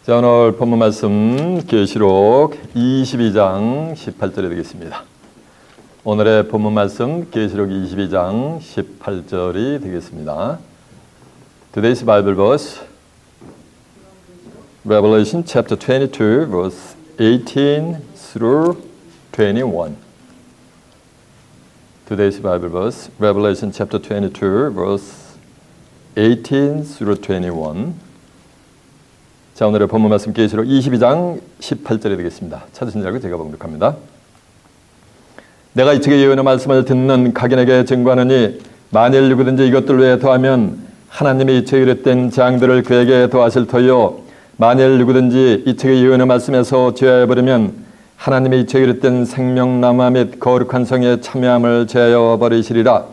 자, 오늘 본문 말씀 계시록 22장 18절에 되겠습니다. 오늘의 본문 말씀 계시록 22장 18절이 되겠습니다. Today's Bible verse Revelation chapter 22 verse 18 through 21. Today's Bible verse Revelation chapter 22 verse 18 through 21. 자, 오늘의 본문 말씀 계시록 22장 18절이 되겠습니다. 찾으신 줄 알고 제가 봉독합니다. 내가 이 책의 예언의 말씀을 듣는 각인에게 증거하느니 만일 누구든지 이것들 외에 더하면 하나님이 이 책에 이르된 재앙들을 그에게 더하실 터이요 만일 누구든지 이 책의 예언의 말씀에서 제하여 버리면 하나님이 이 책에 이르된 생명나무 및 거룩한 성에 참여함을 제하여 버리시리라.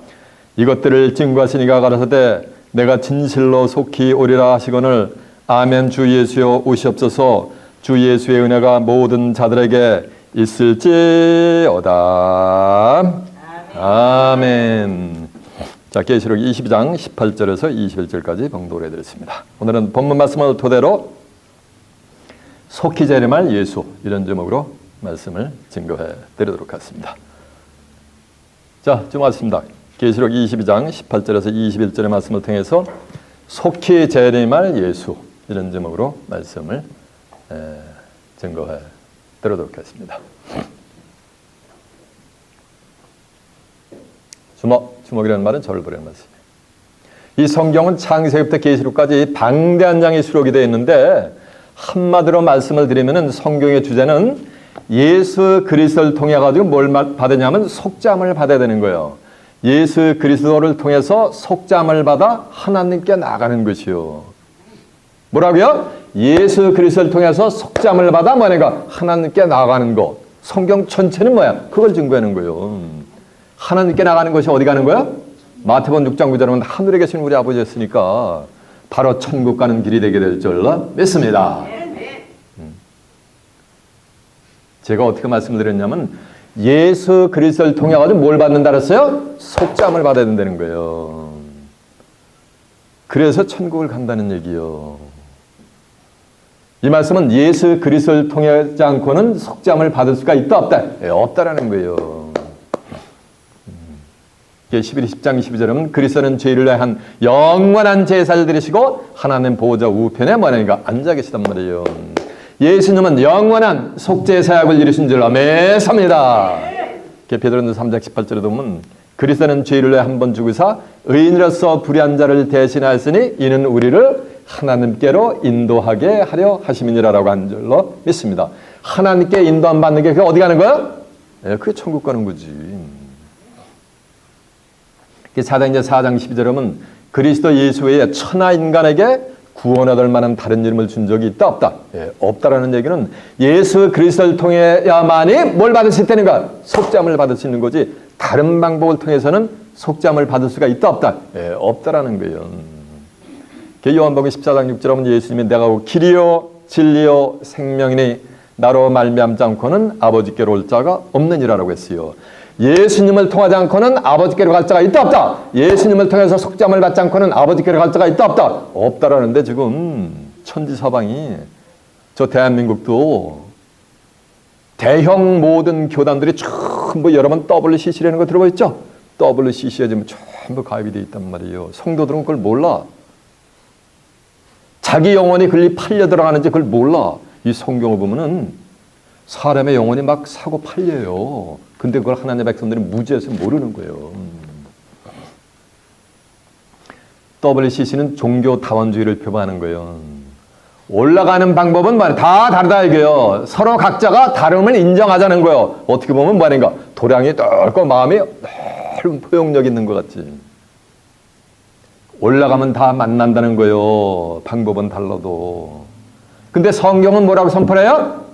이것들을 증거하시니가 가라사대 내가 진실로 속히 오리라 하시거늘 아멘. 주 예수여 오시옵소서. 주 예수의 은혜가 모든 자들에게 있을지어다. 아멘. 자, 계시록 22장 18절에서 21절까지 봉독을 해드렸습니다. 오늘은 본문 말씀을 토대로 속히 재림할 예수, 이런 제목으로 말씀을 증거해 드리도록 하겠습니다. 자, 지금 왔습니다. 계시록 22장 18절에서 21절의 말씀을 통해서 속히 재림할 예수, 이런 제목으로 말씀을 증거해 드리도록 하겠습니다. 주목이라는 말은 저를 부르는 말씀이에요. 이 성경은 창세기부터 계시록까지 방대한 양의 수록이 되어 있는데 한마디로 말씀을 드리면 성경의 주제는 예수 그리스도를 통해 가지고 뭘 받으냐면 속잠을 받아야 되는 거예요. 예수 그리스도를 통해서 속잠을 받아 하나님께 나가는 것이요. 뭐라고요? 예수 그리스도를 통해서 속잠을 받아 뭐냐가 하나님께 나가는 것. 성경 전체는 뭐야? 그걸 증거하는 거예요. 하나님께 나가는 것이 어디 가는 거야? 마태복음 6장 9절에 보면 하늘에 계신 우리 아버지였으니까 바로 천국 가는 길이 되게 될 줄로 믿습니다. 제가 어떻게 말씀을 드렸냐면 예수 그리스도를 통해 가지고 뭘 받는다 그랬어요? 속잠을 받아야 된다는 거예요. 그래서 천국을 간다는 얘기요. 이 말씀은 예수 그리스도를 통하지 않고는 속잠을 받을 수가 있다 없다? 없다라는 거예요. 10장 12절은 그리스도는 죄를 위한 영원한 제사를 드리시고 하나님 보호자 우편에 뭐냐니까 앉아 계시단 말이에요. 예수님은 영원한 속죄사약을 이루신 줄 믿습니다. 베드로전서 3장 18절에 보면 그리스도는 죄를 위해 한 번 죽으사 의인으로서 불의한 자를 대신하였으니 이는 우리를 하나님께로 인도하게 하려 하심이니라라고 한 줄로 믿습니다. 하나님께 인도 안 받는 게 그게 어디 가는 거야? 그게 천국 가는 거지. 사도행전 4장 12절에 보면 그리스도 예수 외에 천하 인간에게 구원 얻을 만한 다른 이름을 준 적이 있다 없다? 없다라는 얘기는 예수 그리스도를 통해야만이 뭘 받을 수 있다는가? 속잠을 받을 수 있는 거지 다른 방법을 통해서는 속잠을 받을 수가 있다 없다? 없다라는 거예요. 요한복음 14장 6절에 보면 예수님이 내가 길이요 진리요 생명이니 나로 말미암지 않고는 아버지께로 올 자가 없느니라라고 했어요. 예수님을 통하지 않고는 아버지께로 갈 자가 있다 없다? 예수님을 통해서 속잠을 받지 않고는 아버지께로 갈 자가 있다 없다? 없다라는데 지금 천지사방이 저 대한민국도 대형 모든 교단들이 전부 여러분 WCC라는 거 들어보셨죠? WCC에 지금 전부 가입이 돼 있단 말이에요. 성도들은 그걸 몰라. 자기 영혼이 그리 팔려 들어가는지 그걸 몰라. 이 성경을 보면은 사람의 영혼이 막 사고 팔려요. 근데 그걸 하나님의 백성들이 무지해서 모르는 거예요. WCC는 종교 다원주의를 표방하는 거예요. 올라가는 방법은 다 다르다 이거예요. 서로 각자가 다름을 인정하자는 거예요. 어떻게 보면 뭐하는가? 도량이 넓고 마음이 넓은 포용력 있는 것 같지. 올라가면 다 만난다는 거예요. 방법은 달라도. 근데 성경은 뭐라고 선포해요?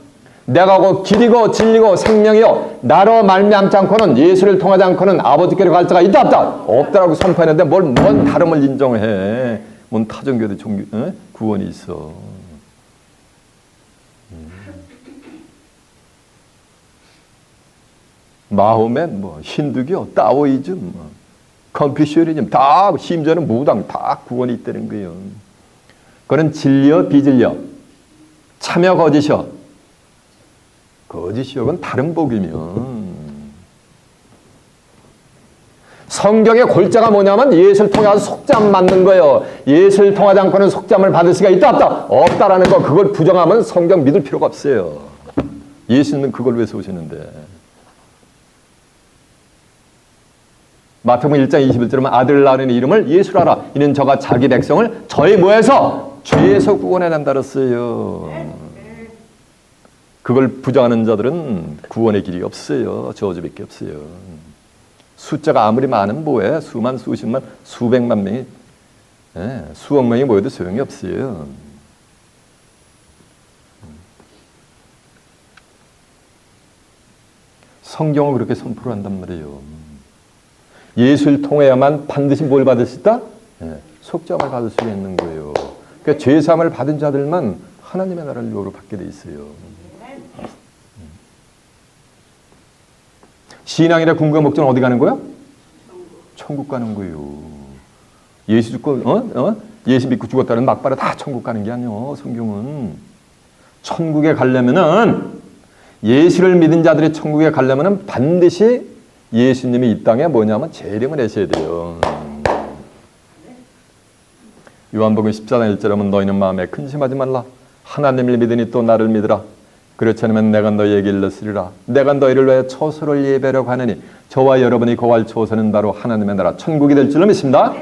내가 길이고 진리고 생명이요 나로 말미암지 않고는 예수를 통하지 않고는 아버지께로 갈 자가 있다 없다? 없다라고 선포했는데 뭔 다름을 인정해. 뭔 타종교도 구원이 있어. 마호멧, 힌두교, 따오이즘, 컨퓨시아니즘 다 심지어는 무당 다 구원이 있다는 거예요. 그건 진리여 비진리여 참여 거짓이여. 거짓이여, 그건 다른 복이면. 성경의 골자가 뭐냐면 예수를 통해서 속담 만든 거예요. 예수를 통하지 않고는 속담을 받을 수가 있다 없다? 없다라는 거, 그걸 부정하면 성경 믿을 필요가 없어요. 예수님은 그걸 위해서 오시는데. 마태복음 1장 21절에 아들 낳으니 이름을 예수라라. 이는 저가 자기 백성을 저의 뭐에서? 죄에서 구원해낸다 그랬어요. 그걸 부정하는 자들은 구원의 길이 없어요. 저주밖에 없어요. 숫자가 아무리 많은 뭐에 수만, 수십만, 수백만 명이, 수억 명이 모여도 소용이 없어요. 성경을 그렇게 선포를 한단 말이에요. 예수를 통해야만 반드시 뭘 받을 수 있다? 속죄함을 받을 수 있는 거예요. 그러니까 죄사함을 받은 자들만 하나님의 나라를 유업으로 받게 돼 있어요. 신앙이라 궁극의 목적은 어디 가는 거야? 천국 가는 거예요. 예수 죽고 예수 믿고 죽었다는 막바로 다 천국 가는 게 아니요. 성경은 천국에 가려면은, 예수를 믿은 자들이 천국에 가려면은 반드시 예수님이 이 땅에 뭐냐면 재림을 하셔야 돼요. 요한복음 14장 1절에 보면 너희는 마음에 근심하지 말라. 하나님을 믿으니 또 나를 믿으라. 그렇지 않으면 내가 너희에게 일렀으리라. 내가 너희를 위해 초소를 예배하려고 하느니 저와 여러분이 거할 초소는 바로 하나님의 나라 천국이 될 줄로 믿습니다.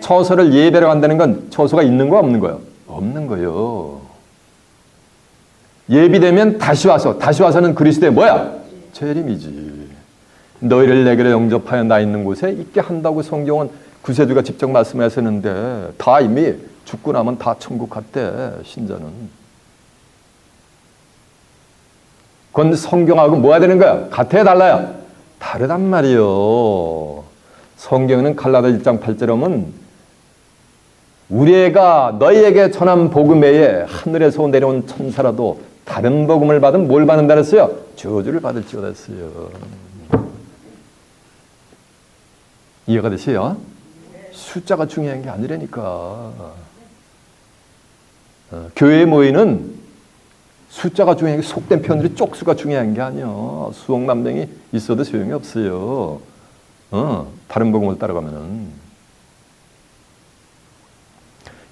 초소를 예배하려고 한다는 건 초소가 있는 거 없는 거예요? 없는 거예요. 예비되면 다시 와서는 그리스도의 뭐야? 재림이지. 너희를 내게로 영접하여 나 있는 곳에 있게 한다고 성경은 구세주가 직접 말씀하셨는데, 다 이미 죽고 나면 다 천국 갔대, 신자는. 그건 성경하고 뭐가 되는 거야? 같아야 달라요? 다르단 말이요. 성경에는 갈라디아 1장 8절에 보면 우리가 너희에게 전한 복음 외에 하늘에서 내려온 천사라도 다른 복음을 받으면 뭘 받는다 그랬어요? 저주를 받을지어다 했어요. 이해가 되세요? 숫자가 중요한 게 아니라니까. 교회에 모이는 숫자가 중요한 게, 속된 표현들이 쪽수가 중요한 게 아니야. 수억만 명이 있어도 소용이 없어요. 다른 복음을 따라가면은.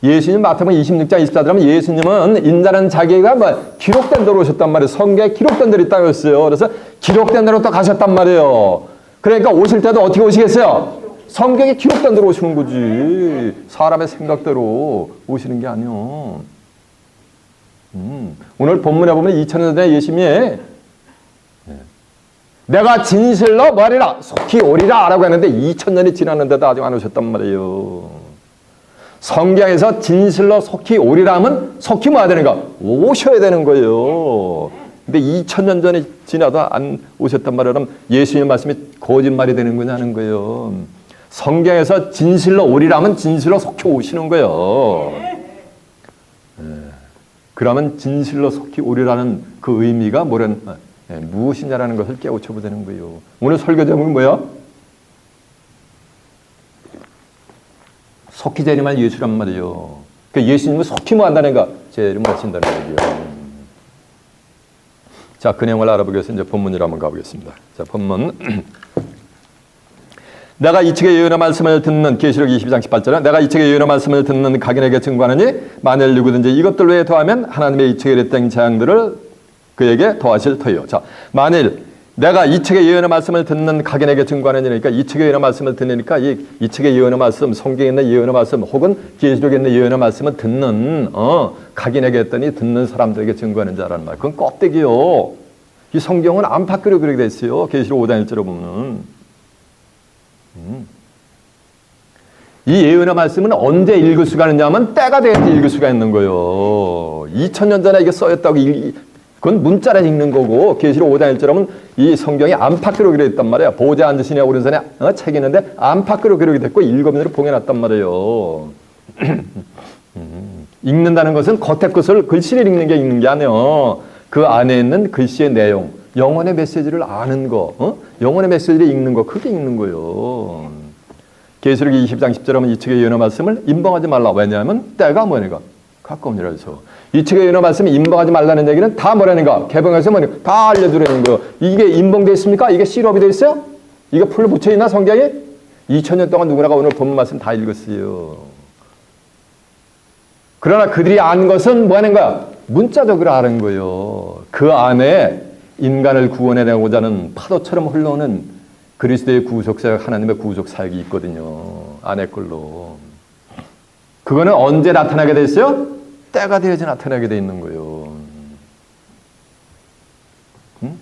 예수님 마태복음 26장 24절에 하면 예수님은 인자는 자기가 기록된 대로 오셨단 말이에요. 성경에 기록된 대로 있다고 했어요. 그래서 기록된 대로 또 가셨단 말이에요. 그러니까 오실 때도 어떻게 오시겠어요? 성경에 기록된 대로 오시는 거지. 사람의 생각대로 오시는 게 아니요. 오늘 본문에 보면 2000년 전에 예수님이 내가 진실로 말이라 속히 오리라 라고 했는데 2000년이 지났는데도 아직 안 오셨단 말이에요. 성경에서 진실로 속히 오리라 하면 속히 뭐 해야 되는가? 오셔야 되는 거예요. 근데 2000년 전이 지나도 안 오셨단 말이에요. 그럼 예수님 말씀이 거짓말이 되는 거냐는 거예요. 성경에서 진실로 오리라 하면 진실로 속히 오시는 거예요. 그러면 진실로 속히 오리라는 그 의미가 무엇이냐라는 것을 깨우쳐보야 되는 거예요. 오늘 설교 제목이 뭐야? 속히 재림할 예수란 말이에요. 그러니까 예수님은 속히 뭐 한다는가? 재림을 하신다는 얘기예요. 자, 그 내용을 알아보기 위해서 이제 본문으로 한번 가보겠습니다. 자, 본문. 내가 이 책의 예언의 말씀을 듣는, 계시록 22장 18절에 내가 이 책의 예언의 말씀을 듣는 각인에게 증거하느니 만일 누구든지 이것들 외에 더하면 하나님의 이 책에 이랬던 재앙들을 그에게 더하실 터이요. 자, 만일 내가 이 책의 예언의 말씀을 듣는 각인에게 증거하느니까, 이 책의 예언의 말씀을 듣으니까 이 책의 예언의 말씀, 성경에 있는 예언의 말씀 혹은 계시록에 있는 예언의 말씀을 듣는 각인에게 했더니 듣는 사람들에게 증거하는 자라는 말. 그건 껍데기요. 이 성경은 안팎으로 그렇게 돼 있어요. 계시록 5장 1절에 보면. 이 예언의 말씀은 언제 읽을 수가 있냐면 때가 되어야 읽을 수가 있는 거예요. 2000년 전에 이게 써였다고 그건 문자로 읽는 거고, 계시록 5장 1절에 보면 이 성경이 안팎으로 기록이 됐단 말이에요. 보좌 앉으시니 오른손에 책이 있는데 안팎으로 기록이 됐고 일곱면으로 봉해놨단 말이에요. 읽는다는 것은 겉에 것을 글씨를 읽는 게 읽는 게 아니에요. 그 안에 있는 글씨의 내용, 영혼의 메시지를 아는 거, 영혼의 메시지를 읽는 거, 그게 읽는 거예요. 계시록 20장 10절에 하면 이 책의 예언의 말씀을 임봉하지 말라. 왜냐하면 때가 뭐니까 가까운 줄 알죠. 이 책에 예언의 말씀이 임봉하지 말라는 얘기는 다 뭐라는가? 개봉해서 뭐니? 다 알려주라는 거예요. 이게 임봉되어 있습니까? 이게 시럽이 되어 있어요? 이게 풀로 붙여 있나 성경에? 2000년 동안 누구나가 오늘 본문 말씀 다 읽었어요. 그러나 그들이 안 것은 뭐 하는 거야? 문자적으로 아는 거예요. 그 안에 인간을 구원해내고자 하는 파도처럼 흘러오는 그리스도의 구속사역, 하나님의 구속사역이 있거든요. 안에 걸로. 그거는 언제 나타나게 돼 있어요? 때가 되어서 나타나게 돼 있는 거예요. 응?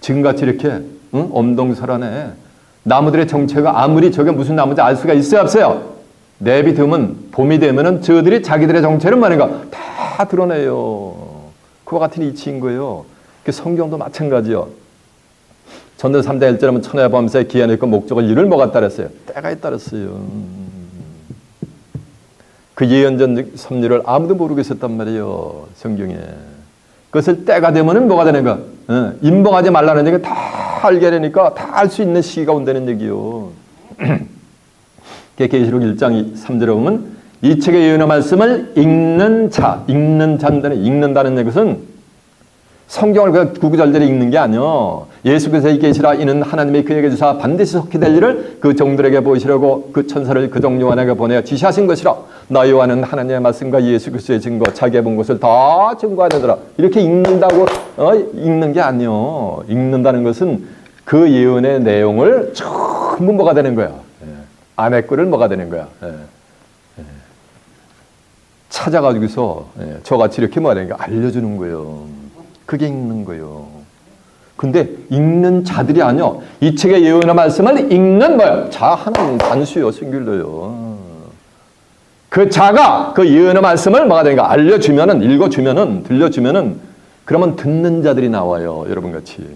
지금같이 이렇게 엄동설안에 나무들의 정체가 아무리 저게 무슨 나무인지 알 수가 있어요, 없어요? 내비두면 봄이 되면은 저들이 자기들의 정체는 뭐인가 다 드러내요. 그와 같은 이치인 거예요. 그 성경도 마찬가지요. 전도 3장 1절하면 천하의 범사에 기한이 있고 목적을 이룰 뭐가 따랐어요? 때가 따랐어요. 그 예언전 섭리를 아무도 모르고 있었단 말이에요. 성경에. 그것을 때가 되면은 뭐가 되는가? 임봉하지 말라는 얘기가 다 알게 되니까 다 알 수 있는 시기가 온다는 얘기요. 계시록 1장 3절에 보면 이 책의 예언의 말씀을 읽는 읽는다는 것은 성경을 그 구구절절히 읽는 게 아니요. 예수 그리스도의 계시라 이는 하나님이 그에게 주사 반드시 속히 될 일을 그 종들에게 보이시려고 그 천사를 그 종 요한에게 보내어 지시하신 것이라. 나 요한은 하나님의 말씀과 예수 그리스도의 증거 자기가 본 것을 다 증거하느니라. 이렇게 읽는다고 읽는 게 아니요. 읽는다는 것은 그 예언의 내용을 전부 뭐가 되는 거야. 안에 거를 뭐가 되는 거야. 찾아가지고서 저같이 이렇게 뭐가 되는 거야. 알려주는 거예요. 그게 읽는 거예요. 근데 읽는 자들이 아니요. 이 책의 예언의 말씀을 읽는 뭐야? 자 하나는 단수요. 싱귤러요. 그 자가 그 예언의 말씀을 뭐가 되는가? 알려주면은, 읽어주면은, 들려주면은, 그러면 듣는 자들이 나와요. 여러분 같이.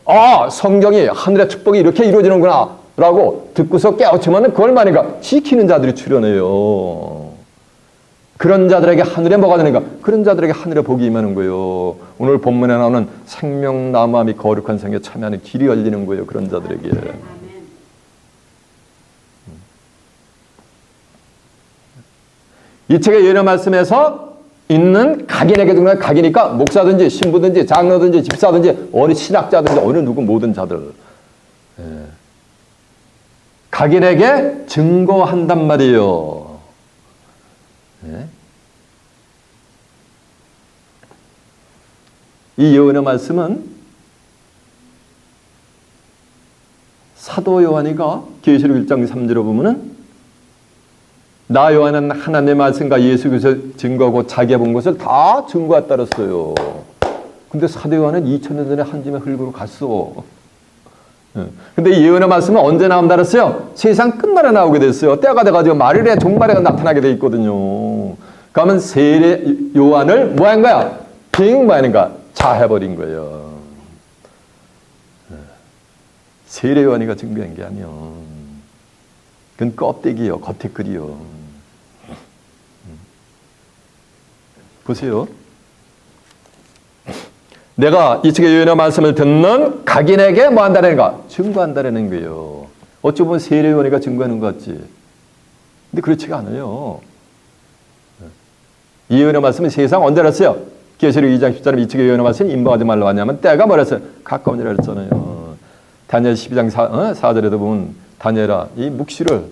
아, 성경이 하늘의 축복이 이렇게 이루어지는구나. 라고 듣고서 깨우치면은 그걸 말인가? 지키는 자들이 출현해요. 그런 자들에게 하늘에 뭐가 되는가? 그런 자들에게 하늘에 복이 임하는 거예요. 오늘 본문에 나오는 생명나무와 및 거룩한 성에 참여하는 길이 열리는 거예요. 그런 자들에게. 이 책의 예언의 말씀에서 있는 각인에게 듣는 각이니까 목사든지 신부든지 장로든지 집사든지 어느 신학자든지 어느 누구 모든 자들. 각인에게 증거한단 말이에요. 이 예언의 말씀은 사도 요한이가 계시록 1장 3절에 보면은 나 요한은 하나님의 말씀과 예수 그리스도의 증거하고 자기가 본 것을 다 증거에 따랐어요. 근데 사도 요한은 2000년 전에 한 짐의 흙으로 갔어. 근데 이 예언의 말씀은 언제 나온다 그랬어요? 세상 끝날에 나오게 됐어요. 때가 돼가지고 말일에 종말에 나타나게 돼 있거든요. 그러면 세례 요한을 뭐 한 거야? 빙 뭐 하는 거야? 자해버린 거예요. 세례 요한이가 증거한 게 아니요. 그건 껍데기요. 겉에 글이요. 보세요. 내가 이 책의 예언의 말씀을 듣는 각인에게 뭐 한다는가? 증거한다는 거예요. 어찌 보면 세례 요한이가 증거하는 것 같지. 근데 그렇지가 않아요. 이 예언의 말씀은 세상 언제 알았어요? 계시록 2장 10절에 이 책의 예언의 말씀을 임박하지 말라고 하냐면 때가 뭐랬어요? 가까운이라 그랬잖아요. 다니엘 12장 4절에도 보면 다니엘아 이 묵시를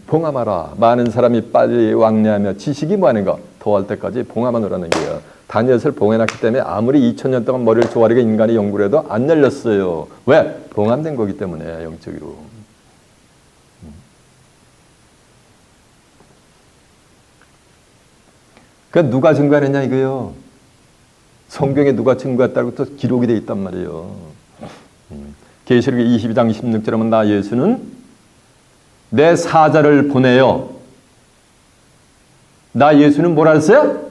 봉함하라. 많은 사람이 빨리 왕래하며 지식이 뭐하는가? 더할 때까지 봉함하노라는 거예요. 다니엘을 봉해놨기 때문에 아무리 2000년 동안 머리를 조아리게 인간이 연구를 해도 안 열렸어요. 왜? 봉함된 거기 때문에 영적으로. 그러니까 누가 증거했냐 이거요. 성경에 누가 증거했다고 또 기록이 돼 있단 말이에요. 계시록 22장 16절에 보면 나 예수는 내 사자를 보내요. 나 예수는 뭐라 했어요?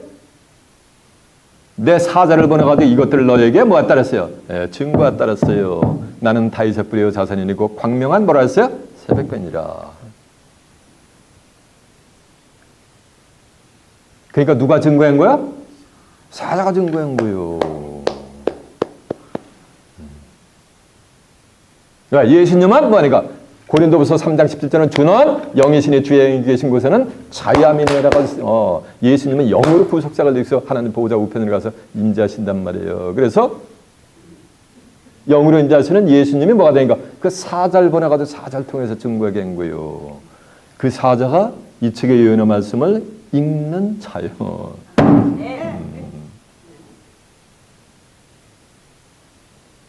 내 사자를 보내가지고 이것들을 너에게 뭐가 따랐어요? 증거가 따랐어요. 나는 다윗의 뿌리요 자손이고 광명한 뭐라 했어요? 새벽변이라. 그러니까 누가 증거한 거야? 사자가 증거한 거예요. 그러니까 예수님은 뭐하니까 고린도후서 3장 17절은 주는 영이시니 주의 영이 계신 곳에는 자유함이니라고 예수님은 영으로 구속사를 내서 하나님 보호자 우편으로 가서 인자하신단 말이에요. 그래서 영으로 인자하시는 예수님이 뭐가 되는가? 그 사자를 보내가지고 사자를 통해서 증거하게 한 거예요. 그 사자가 이 책의 예언의 말씀을 읽는 자요.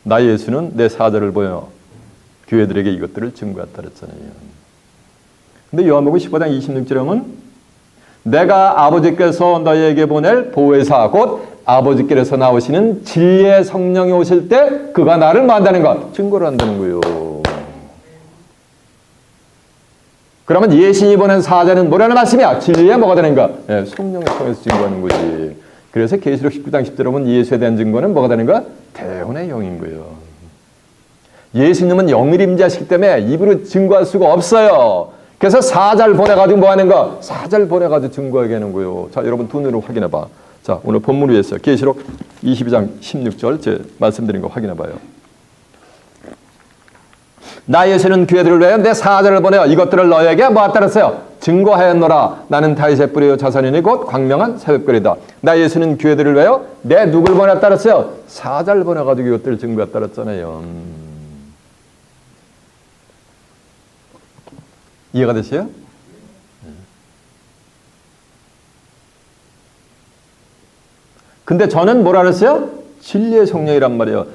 나 예수는 내 사자를 보여 교회들에게 이것들을 증거했다 그랬잖아요. 근데 요한복음 15장 26절에 보면 내가 아버지께서 너희에게 보낼 보혜사 곧 아버지께서 나오시는 진리의 성령이 오실 때 그가 나를 만다는 것 증거를 한다는 거예요. 그러면 예수님이 보낸 사자는 뭐라는 말씀이야? 진리의 뭐가 되는가? 예, 성령을 통해서 증거하는 거지. 그래서 계시록 19장 10절에 보면 예수에 대한 증거는 뭐가 되는가? 대언의 영인 거예요. 예수님은 영을 임재하시기 때문에 입으로 증거할 수가 없어요. 그래서 사자를 보내가지고 뭐 하는 거? 사자를 보내가지고 증거하게 하는 거예요. 자, 여러분 두 눈으로 확인해 봐. 자, 오늘 본문 위에 있어요. 계시록 22장 16절 제 말씀드린 거 확인해 봐요. 나 예수는 교회들을 위하여 내 사자를 보내어 이것들을 너에게 뭐 따랐어요? 증거하였노라. 나는 다윗의 뿌리요 자손이니 곧 광명한 새벽별이다. 나 예수는 교회들을 위하여 내 누굴 보내 따랐어요? 사자를 보내가지고 이것들을 증거해 따랐잖아요. 이해가 되세요? 근데 저는 뭐라 그랬어요? 진리의 성령이란 말이에요.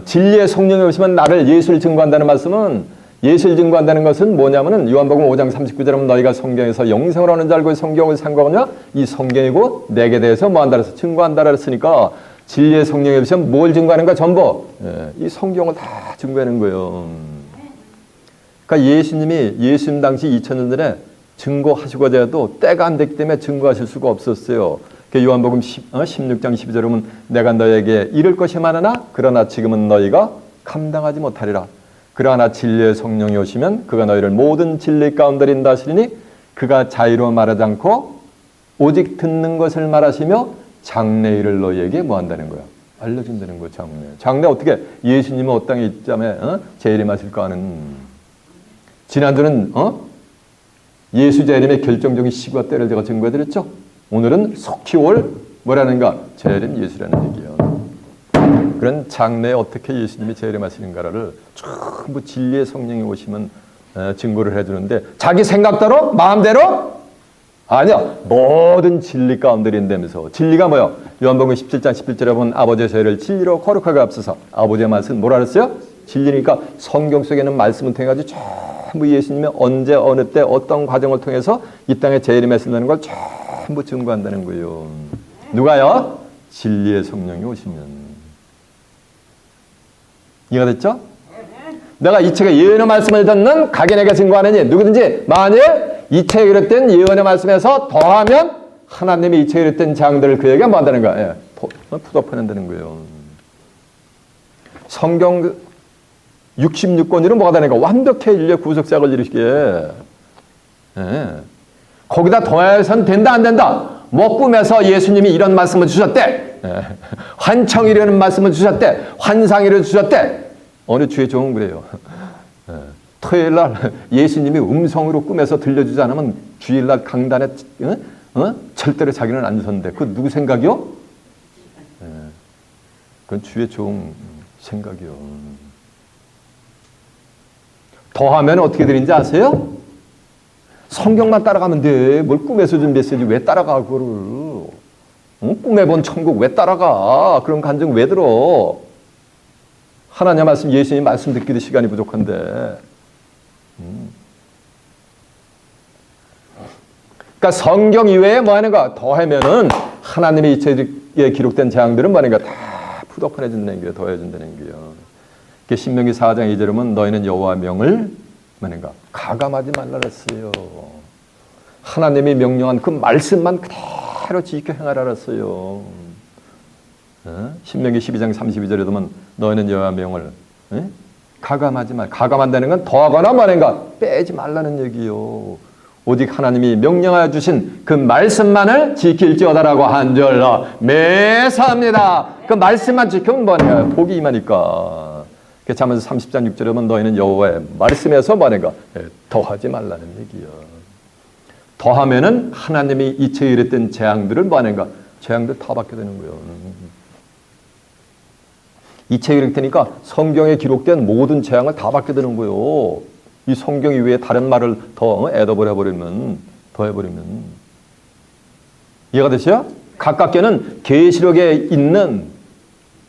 진리의 성령이 오시면 나를 예수를 증거한다는 말씀은 예수를 증거한다는 것은 뭐냐면은 요한복음 5장 39절에 보면 너희가 성경에서 영생을 얻는 줄 알고 성경을 산 거냐? 이 성경이고 내게 대해서 뭐 한다 그래서 증거한다 그랬으니까 진리의 성령이 오시면 뭘 증거하는가? 전부 이 성경을 다 증거하는 거예요. 그러니까 예수님이 예수님 당시 2000년 전에 증거하시고자 해도 때가 안 됐기 때문에 증거하실 수가 없었어요. 요한복음 16장 12절에 보면 내가 너에게 이를 것이 많으나 그러나 지금은 너희가 감당하지 못하리라. 그러나 진리의 성령이 오시면 그가 너희를 모든 진리 가운데 인도하시리니 그가 자의로 말하지 않고 오직 듣는 것을 말하시며 장래일을 너희에게 뭐 한다는 거야? 알려준다는 거야. 장래 어떻게 예수님은 이 땅에 있자매 재림하실까 하는 지난주는 예수 재림의 결정적인 시기와 때를 제가 증거해드렸죠. 오늘은 속히 올 뭐라는가? 재림 예수라는 얘기예요. 그런 장래에 어떻게 예수님이 재림하시는가를 전부 진리의 성령이 오시면 증거를 해주는데 자기 생각대로 마음대로 아니야. 모든 진리 가운데 인다면서 진리가 뭐요? 요한복음 17장 11절에 보면 아버지의 저희를 진리로 거룩하게 앞서서 아버지의 말씀 뭐라 그랬어요? 진리니까 성경 속에는 말씀을 통해 가지고 전부 예수님이 언제 어느 때 어떤 과정을 통해서 이 땅에 재림하신다는 걸 전부 증거한다는 거예요. 누가요? 진리의 성령이 오시면. 이해가 됐죠? 내가 이 책의 예언의 말씀을 듣는 각인에게 증거하느니 누구든지 만일 이 책에 기록된 예언의 말씀에서 더하면 하나님이 이 책에 기록된 장들을 그에게 뭐 한다는 거야? 푸드업해낸다는 거예요. 성경 66권으로 뭐가 되는 거야? 완벽히 인류의 구속사역을 이루시기에 거기다 더해서는 된다 안 된다? 뭐 꿈에서 예수님이 이런 말씀을 주셨대. 환청이라는 말씀을 주셨대. 환상이를 주셨대. 어느 주의 종은 그래요. 토요일날 예수님이 음성으로 꿈에서 들려주지 않으면 주일날 강단에 절대로 자기는 안 섰는데 그거 누구 생각이요? 그건 주의 종 생각이요. 더하면 어떻게 되는지 아세요? 성경만 따라가면 돼. 뭘 꿈에서 준 메시지 왜 따라가 그거를. 꿈에 본 천국 왜 따라가. 그런 간증 왜 들어. 하나님의 말씀 예수님 말씀 듣기도 시간이 부족한데. 그러니까 성경 이외에 뭐 하는가 더하면은 하나님의 이 책에 기록된 재앙들은 뭐 하는가 다 푸덕해준다는 거예요. 더해준다는 거예요. 신명기 4장 2절에 보면 너희는 여호와 명을 뭐는가 가감하지 말라 그랬어요. 하나님이 명령한 그 말씀만 그대로 지켜 행하라 그랬어요. 신명기 12장 32절에 보면 너희는 여호와 명을 가감하지 말. 가감한다는 건 더하거나 뭐는가 빼지 말라는 얘기요. 오직 하나님이 명령하여 주신 그 말씀만을 지킬지어다라고 한 줄로 매사합니다. 그 말씀만 지키면 뭐냐 복이 임하니까. 잠언서 30장 6절에 보면 너희는 여호와의 말씀에서 말인가 더하지 말라는 얘기야. 더하면은 하나님이 이처에 이랬던 재앙들을 말인가 재앙들 다 받게 되는 거예요. 이처에 이랬다니까 성경에 기록된 모든 재앙을 다 받게 되는 거예요. 이 성경 이외에 다른 말을 더 애더버려버리면 더해버리면 이해가 되시죠? 가깝게는 계시록에 있는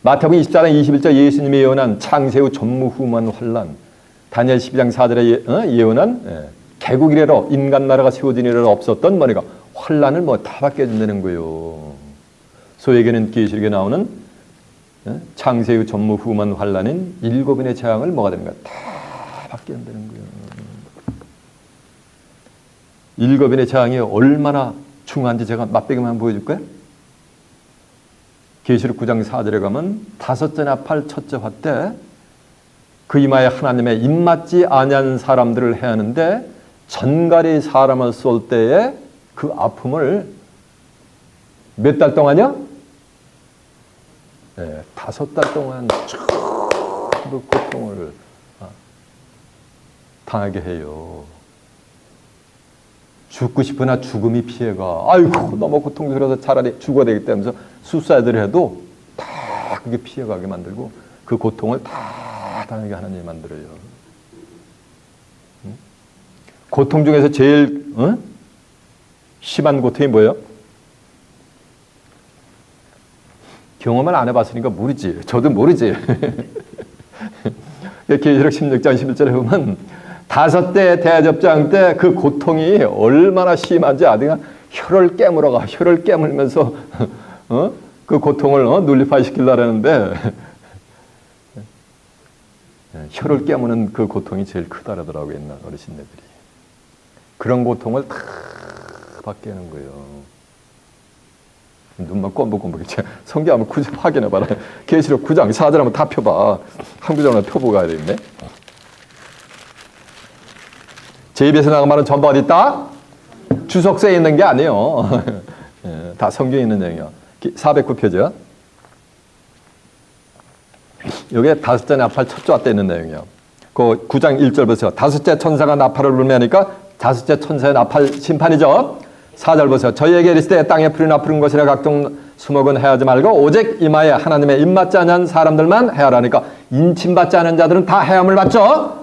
마태복음 24장 21절 예수님이 예언한 창세 후 전무후무한 환란, 다니엘 12장 4절에 예언한 개국 이래로 인간 나라가 세워진 이래로 없었던 뭐니까 환란을 뭐 다 받게 된다는 거예요. 소에게는 계시록에 나오는 창세 후 전무후무한 환란인 7인의 재앙을 뭐가 되는 거야? 다 받게 된다는 거예요. 7인의 재앙이 얼마나 중요한지 제가 맛배기만 보여줄까요? 계시록 9장 4절에 가면 다섯째 나팔 첫째 화 때 그 이마에 하나님의 입맞지 아니한 사람들을 해야 하는데 전갈이 사람을 쏠 때에 그 아픔을 몇 달 동안이요? 네, 5달 동안 전부 고통을 당하게 해요. 죽고 싶으나 죽음이 피해가. 아이고 너무 고통스러워서 차라리 죽어야 되기 때문에 수사들을 해도 다 그게 피해가게 만들고 그 고통을 다 당하게 하나님이 만들어요. 고통 중에서 제일 심한 고통이 뭐예요? 경험을 안 해봤으니까 모르지. 저도 모르지. 계시록 16장 11절에 보면 5대 대접장 때 그 고통이 얼마나 심한지 아주 혀를 깨물어가 혀를 깨물면서 그 고통을 눌리파시키려는데 혀를 깨무는 그 고통이 제일 크다라더라고요. 옛날 어르신네들이. 그런 고통을 다 받게 하는 거예요. 눈만 껌벅껌벅 성경 한번 구절 확인해봐라. 계시록 9장 4절 한번 다 펴봐. 한 구절만 펴보고 가야 되겠네. 제 입에서 나간 말은 전부 어디 있다? 주석서에 있는 게 아니에요. 다 성경에 있는 내용이요. 409표죠. 여기에 5째 나팔 첫째 때 있는 내용이요. 그 9장 1절 보세요. 5째 천사가 나팔을 불며 하니까 5째 천사의 나팔 심판이죠. 4절 보세요. 저희에게 이르시되 땅에 풀이나 푸른 것이나 각종 수목은 해하지 말고 오직 이마에 하나님의 입맞지 않은 사람들만 해하라니까 인침받지 않은 자들은 다 해함을 받죠.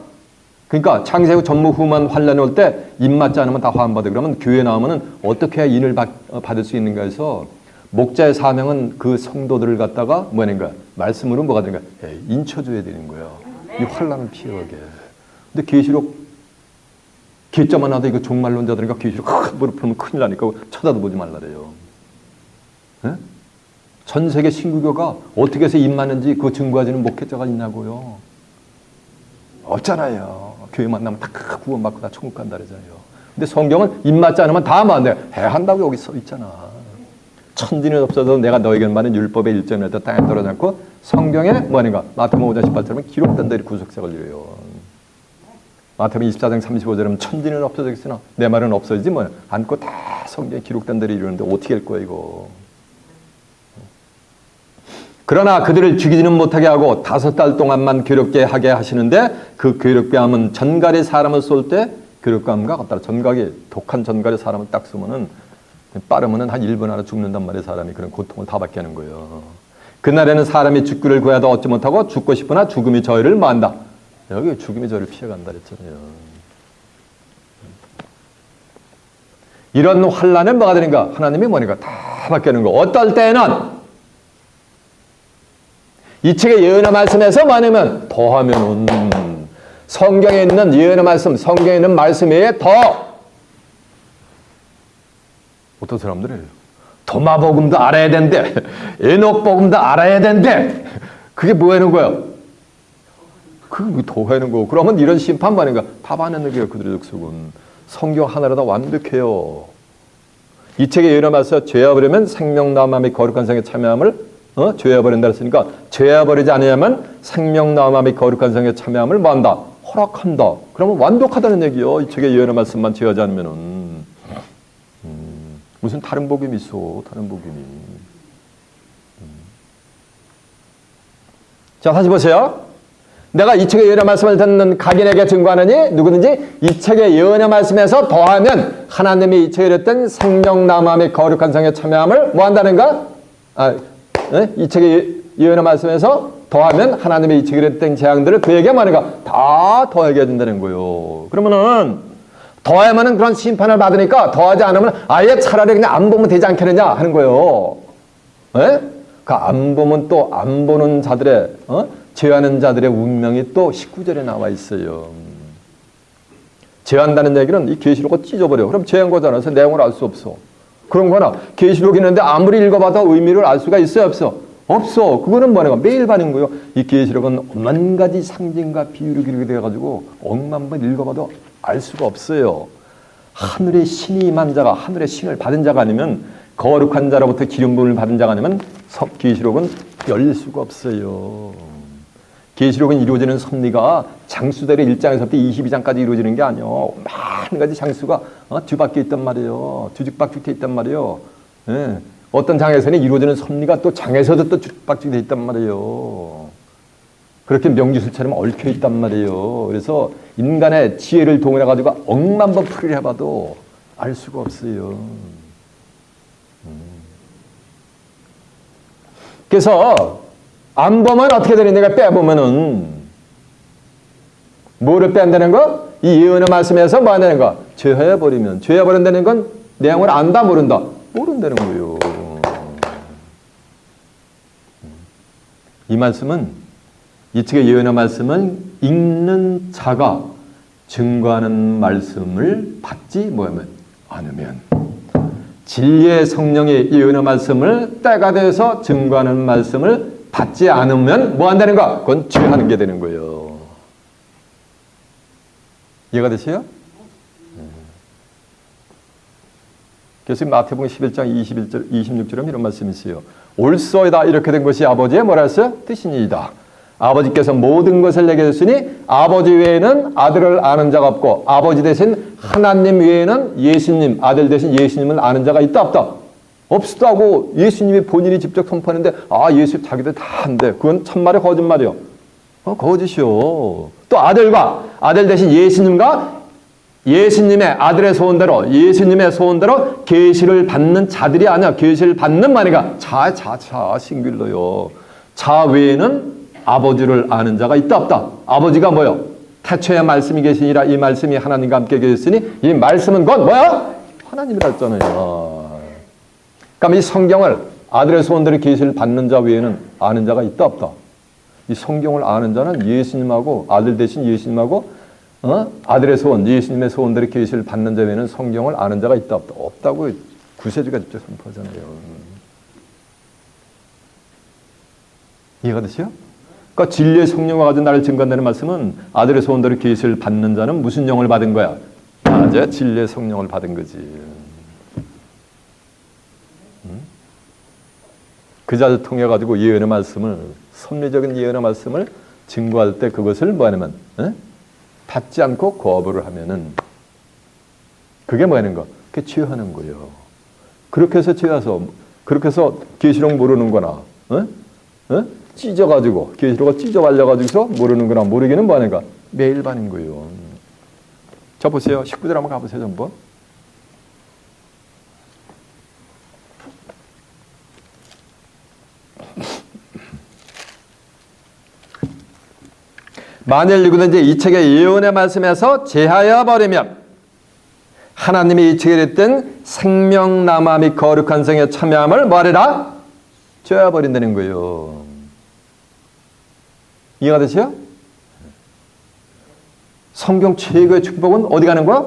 그러니까 창세 후 전무후무한 환란이 올 때 입맞지 않으면 다 화환받아. 그러면 교회 나오면은 어떻게 해야 인을 받을 수 있는가 해서 목자의 사명은 그 성도들을 갖다가 뭐하는가 말씀으로 뭐가 되는가 인쳐줘야 되는 거예요. 이 환란을 피하게. 근데 계시록 기점만 나도 이거 종말론자들이니까 계시록 무릎 풀면 큰일 나니까 쳐다도 보지 말라래요. 네? 전 세계 신구교가 어떻게 해서 입 맞는지 그 증거하지는 목회자가 있냐고요. 없잖아요. 교회 만나면 다 구원받고 다 천국 간다 그러잖아요. 근데 성경은 입 맞지 않으면 다 안 돼. 해한다고 여기 써 있잖아. 천지는 없어도 내가 너에게는 많은 율법의 일점에도 땅에 떨어지 않고 성경에 뭐하는가 마태복음 5장 18절은 기록된 대로 구속색을 이래요. 마태복음 24장 35절은 천지는 없어지겠으나 내 말은 없어지지 뭐 않고 다 성경에 기록된 대로 이루는데 어떻게 할 거야 이거. 그러나 그들을 죽이지는 못하게 하고 5달 동안만 괴롭게 하게 하시는데 그 괴롭게 함은 전갈이 사람을 쏠 때 괴롭게 함과 같다. 전갈이 독한 전갈이 사람을 딱 쏘면은 빠르면은 한 1분 안에 죽는단 말이에요. 사람이 그런 고통을 다 받게 하는 거예요. 그날에는 사람이 죽기를 구해도 얻지 못하고 죽고 싶으나 죽음이 저희를 만다. 여기 죽음이 저를 피해간다 그랬잖아요. 이런 환란은 뭐가 되는가? 하나님이 뭐니까 다 받게 하는 거. 어떨 때는 이 책의 예언의 말씀에서 뭐냐면 더하면은 성경에 있는 예언의 말씀, 성경에 있는 말씀 외에 더 어떤 사람들이에요. 도마복음도 알아야 된대. 에녹복음도 알아야 된대. 그게 뭐 하는 거야? 그게 더 하는 거고. 그러면 이런 심판 받는가? 다 받는 거예요. 그들의 족속은. 성경 하나로 다 완벽해요. 이 책에 예언하면서 죄해버리면 생명나와 및 거룩한 성에 참여함을 죄해버린다 했으니까 죄해버리지 않으면 생명나와 및 거룩한 성에 참여함을 뭐한다? 허락한다. 그러면 완벽하다는 얘기요. 이 책에 예언의 말씀만 죄하지 않으면은 무슨 다른 복음이 있어. 다른 복음이. 자, 다시 보세요. 내가 이 책의 예언의 말씀을 듣는 각인에게 증거하느니 누구든지 이 책의 예언의 말씀에서 더하면 하나님이 이 책에 이랬던 생명나무 및 거룩한 성에 참여함을 뭐 한다는가? 이 책의 예언의 말씀에서 더하면 하나님이 이 책에 이랬던 재앙들을 그에게 뭐하는가? 다 더하게 해준다는 거예요. 그러면은 더하면은 그런 심판을 받으니까 더하지 않으면 아예 차라리 그냥 안 보면 되지 않겠느냐 하는 거예요. 그 안 보면 또 안 보는 자들의 죄하는 자들의 운명이 또 19절에 나와 있어요. 죄한다는 얘기는 이 계시록을 찢어버려. 그럼 죄한 거잖아. 그래서 내용을 알 수 없어. 그런 거나 계시록이 있는데 아무리 읽어봐도 의미를 알 수가 있어요, 없어? 없어. 그거는 뭐냐고 매일 받는 거예요. 이 계시록은 만 가지 상징과 비유로 기록이 되어가지고 억만 번 읽어봐도 알 수가 없어요. 하늘의 신이 임한 자가, 하늘의 신을 받은 자가 아니면, 거룩한 자로부터 기름 부음을 받은 자가 아니면 계시록은 열릴 수가 없어요. 계시록은 이루어지는 섭리가 장수들의 1장에서부터 22장까지 이루어지는 게 아니에요. 많은 가지 장수가 뒤바뀌어 있단 말이에요. 뒤죽박죽돼 있단 말이에요. 어떤 장에서는 이루어지는 섭리가 또 장에서도 또 뒤죽박죽돼 있단 말이에요. 그렇게 명주술처럼 얽혀 있단 말이에요. 그래서 인간의 지혜를 동원해가지고 억만 번 풀이를 해봐도 알 수가 없어요. 그래서 안 보면 어떻게 되는 데가 빼보면은 뭐를 뺀다는 거? 이 예언의 말씀에서 뭐 한다는 거? 죄해버리면. 죄해버린다는 건 내용을 안다 모른다? 모른다는 거예요. 이 말씀은 이 책의 예언의 말씀은 읽는 자가 증거하는 말씀을 받지 뭐하면 않으면 진리의 성령이 예언의 말씀을 때가 돼서 증거하는 말씀을 받지 않으면 뭐 한다는 거? 그건 죄하는 게 되는 거예요. 이해가 되세요? 그래서 마태복음 11장 21절, 26절에 이런 말씀이 있어요. 옳소이다 이렇게 된 것이 아버지의 뭐라 했어요? 뜻이니이다. 아버지께서 모든 것을 내게 주시니 아버지 외에는 아들을 아는 자가 없고 아버지 대신 하나님 외에는 예수님, 아들 대신 예수님을 아는 자가 있다 없다? 없다고 예수님이 본인이 직접 선포하는데 예수 자기들 다 한대. 그건 참말이야 거짓말이요? 거짓이요. 또 아들 대신 예수님과 예수님의 아들의 소원대로 예수님의 소원대로 계시를 받는 자들이 아니야. 계시를 받는 말이가 자 싱귤러요. 자 외에는 아버지를 아는 자가 있다 없다? 아버지가 뭐요? 태초에 말씀이 계시니라 이 말씀이 하나님과 함께 계셨으니 이 말씀은 곧 뭐야? 하나님이라 했잖아요. 그럼 이 성경을 아들의 소원대로 계시를 받는 자 외에는 아는 자가 있다 없다? 이 성경을 아는 자는 예수님하고 아들 대신 예수님하고 아들의 소원, 예수님의 소원대로 계시를 받는 자 외에는 성경을 아는 자가 있다 없다? 없다고 구세주가 직접 선포하잖아요. 이해가 되세요? 그러니까 진리의 성령과 가진 나를 증거한다는 말씀은 아들의 소원대로 계시를 받는 자는 무슨 영을 받은 거야? 맞아, 진리의 성령을 받은 거지. 그 자를 통해 가지고 예언의 말씀을, 섭리적인 예언의 말씀을 증거할 때 그것을 뭐 하냐면 받지 않고 거부를 하면은 그게 뭐 하는 거? 그게 죄하는 거예요. 그렇게 해서 죄해서 그렇게 해서 계시록 모르는 거나 찢어가지고 계시록을 찢어 발려가지고서 모르는 거나 모르기는 뭐 하는가? 매일 반인 거예요. 자 보세요. 19절 한번 가보세요. 한번. 만일 누구든지 이 책의 예언의 말씀에서 제하여 버리면 하나님이 이 책에 냈던 생명나무 및 거룩한 성에 참여함을 뭐하리라? 죄하 버린다는 거예요. 이해가 되세요? 성경 최고의 축복은 어디 가는 거야?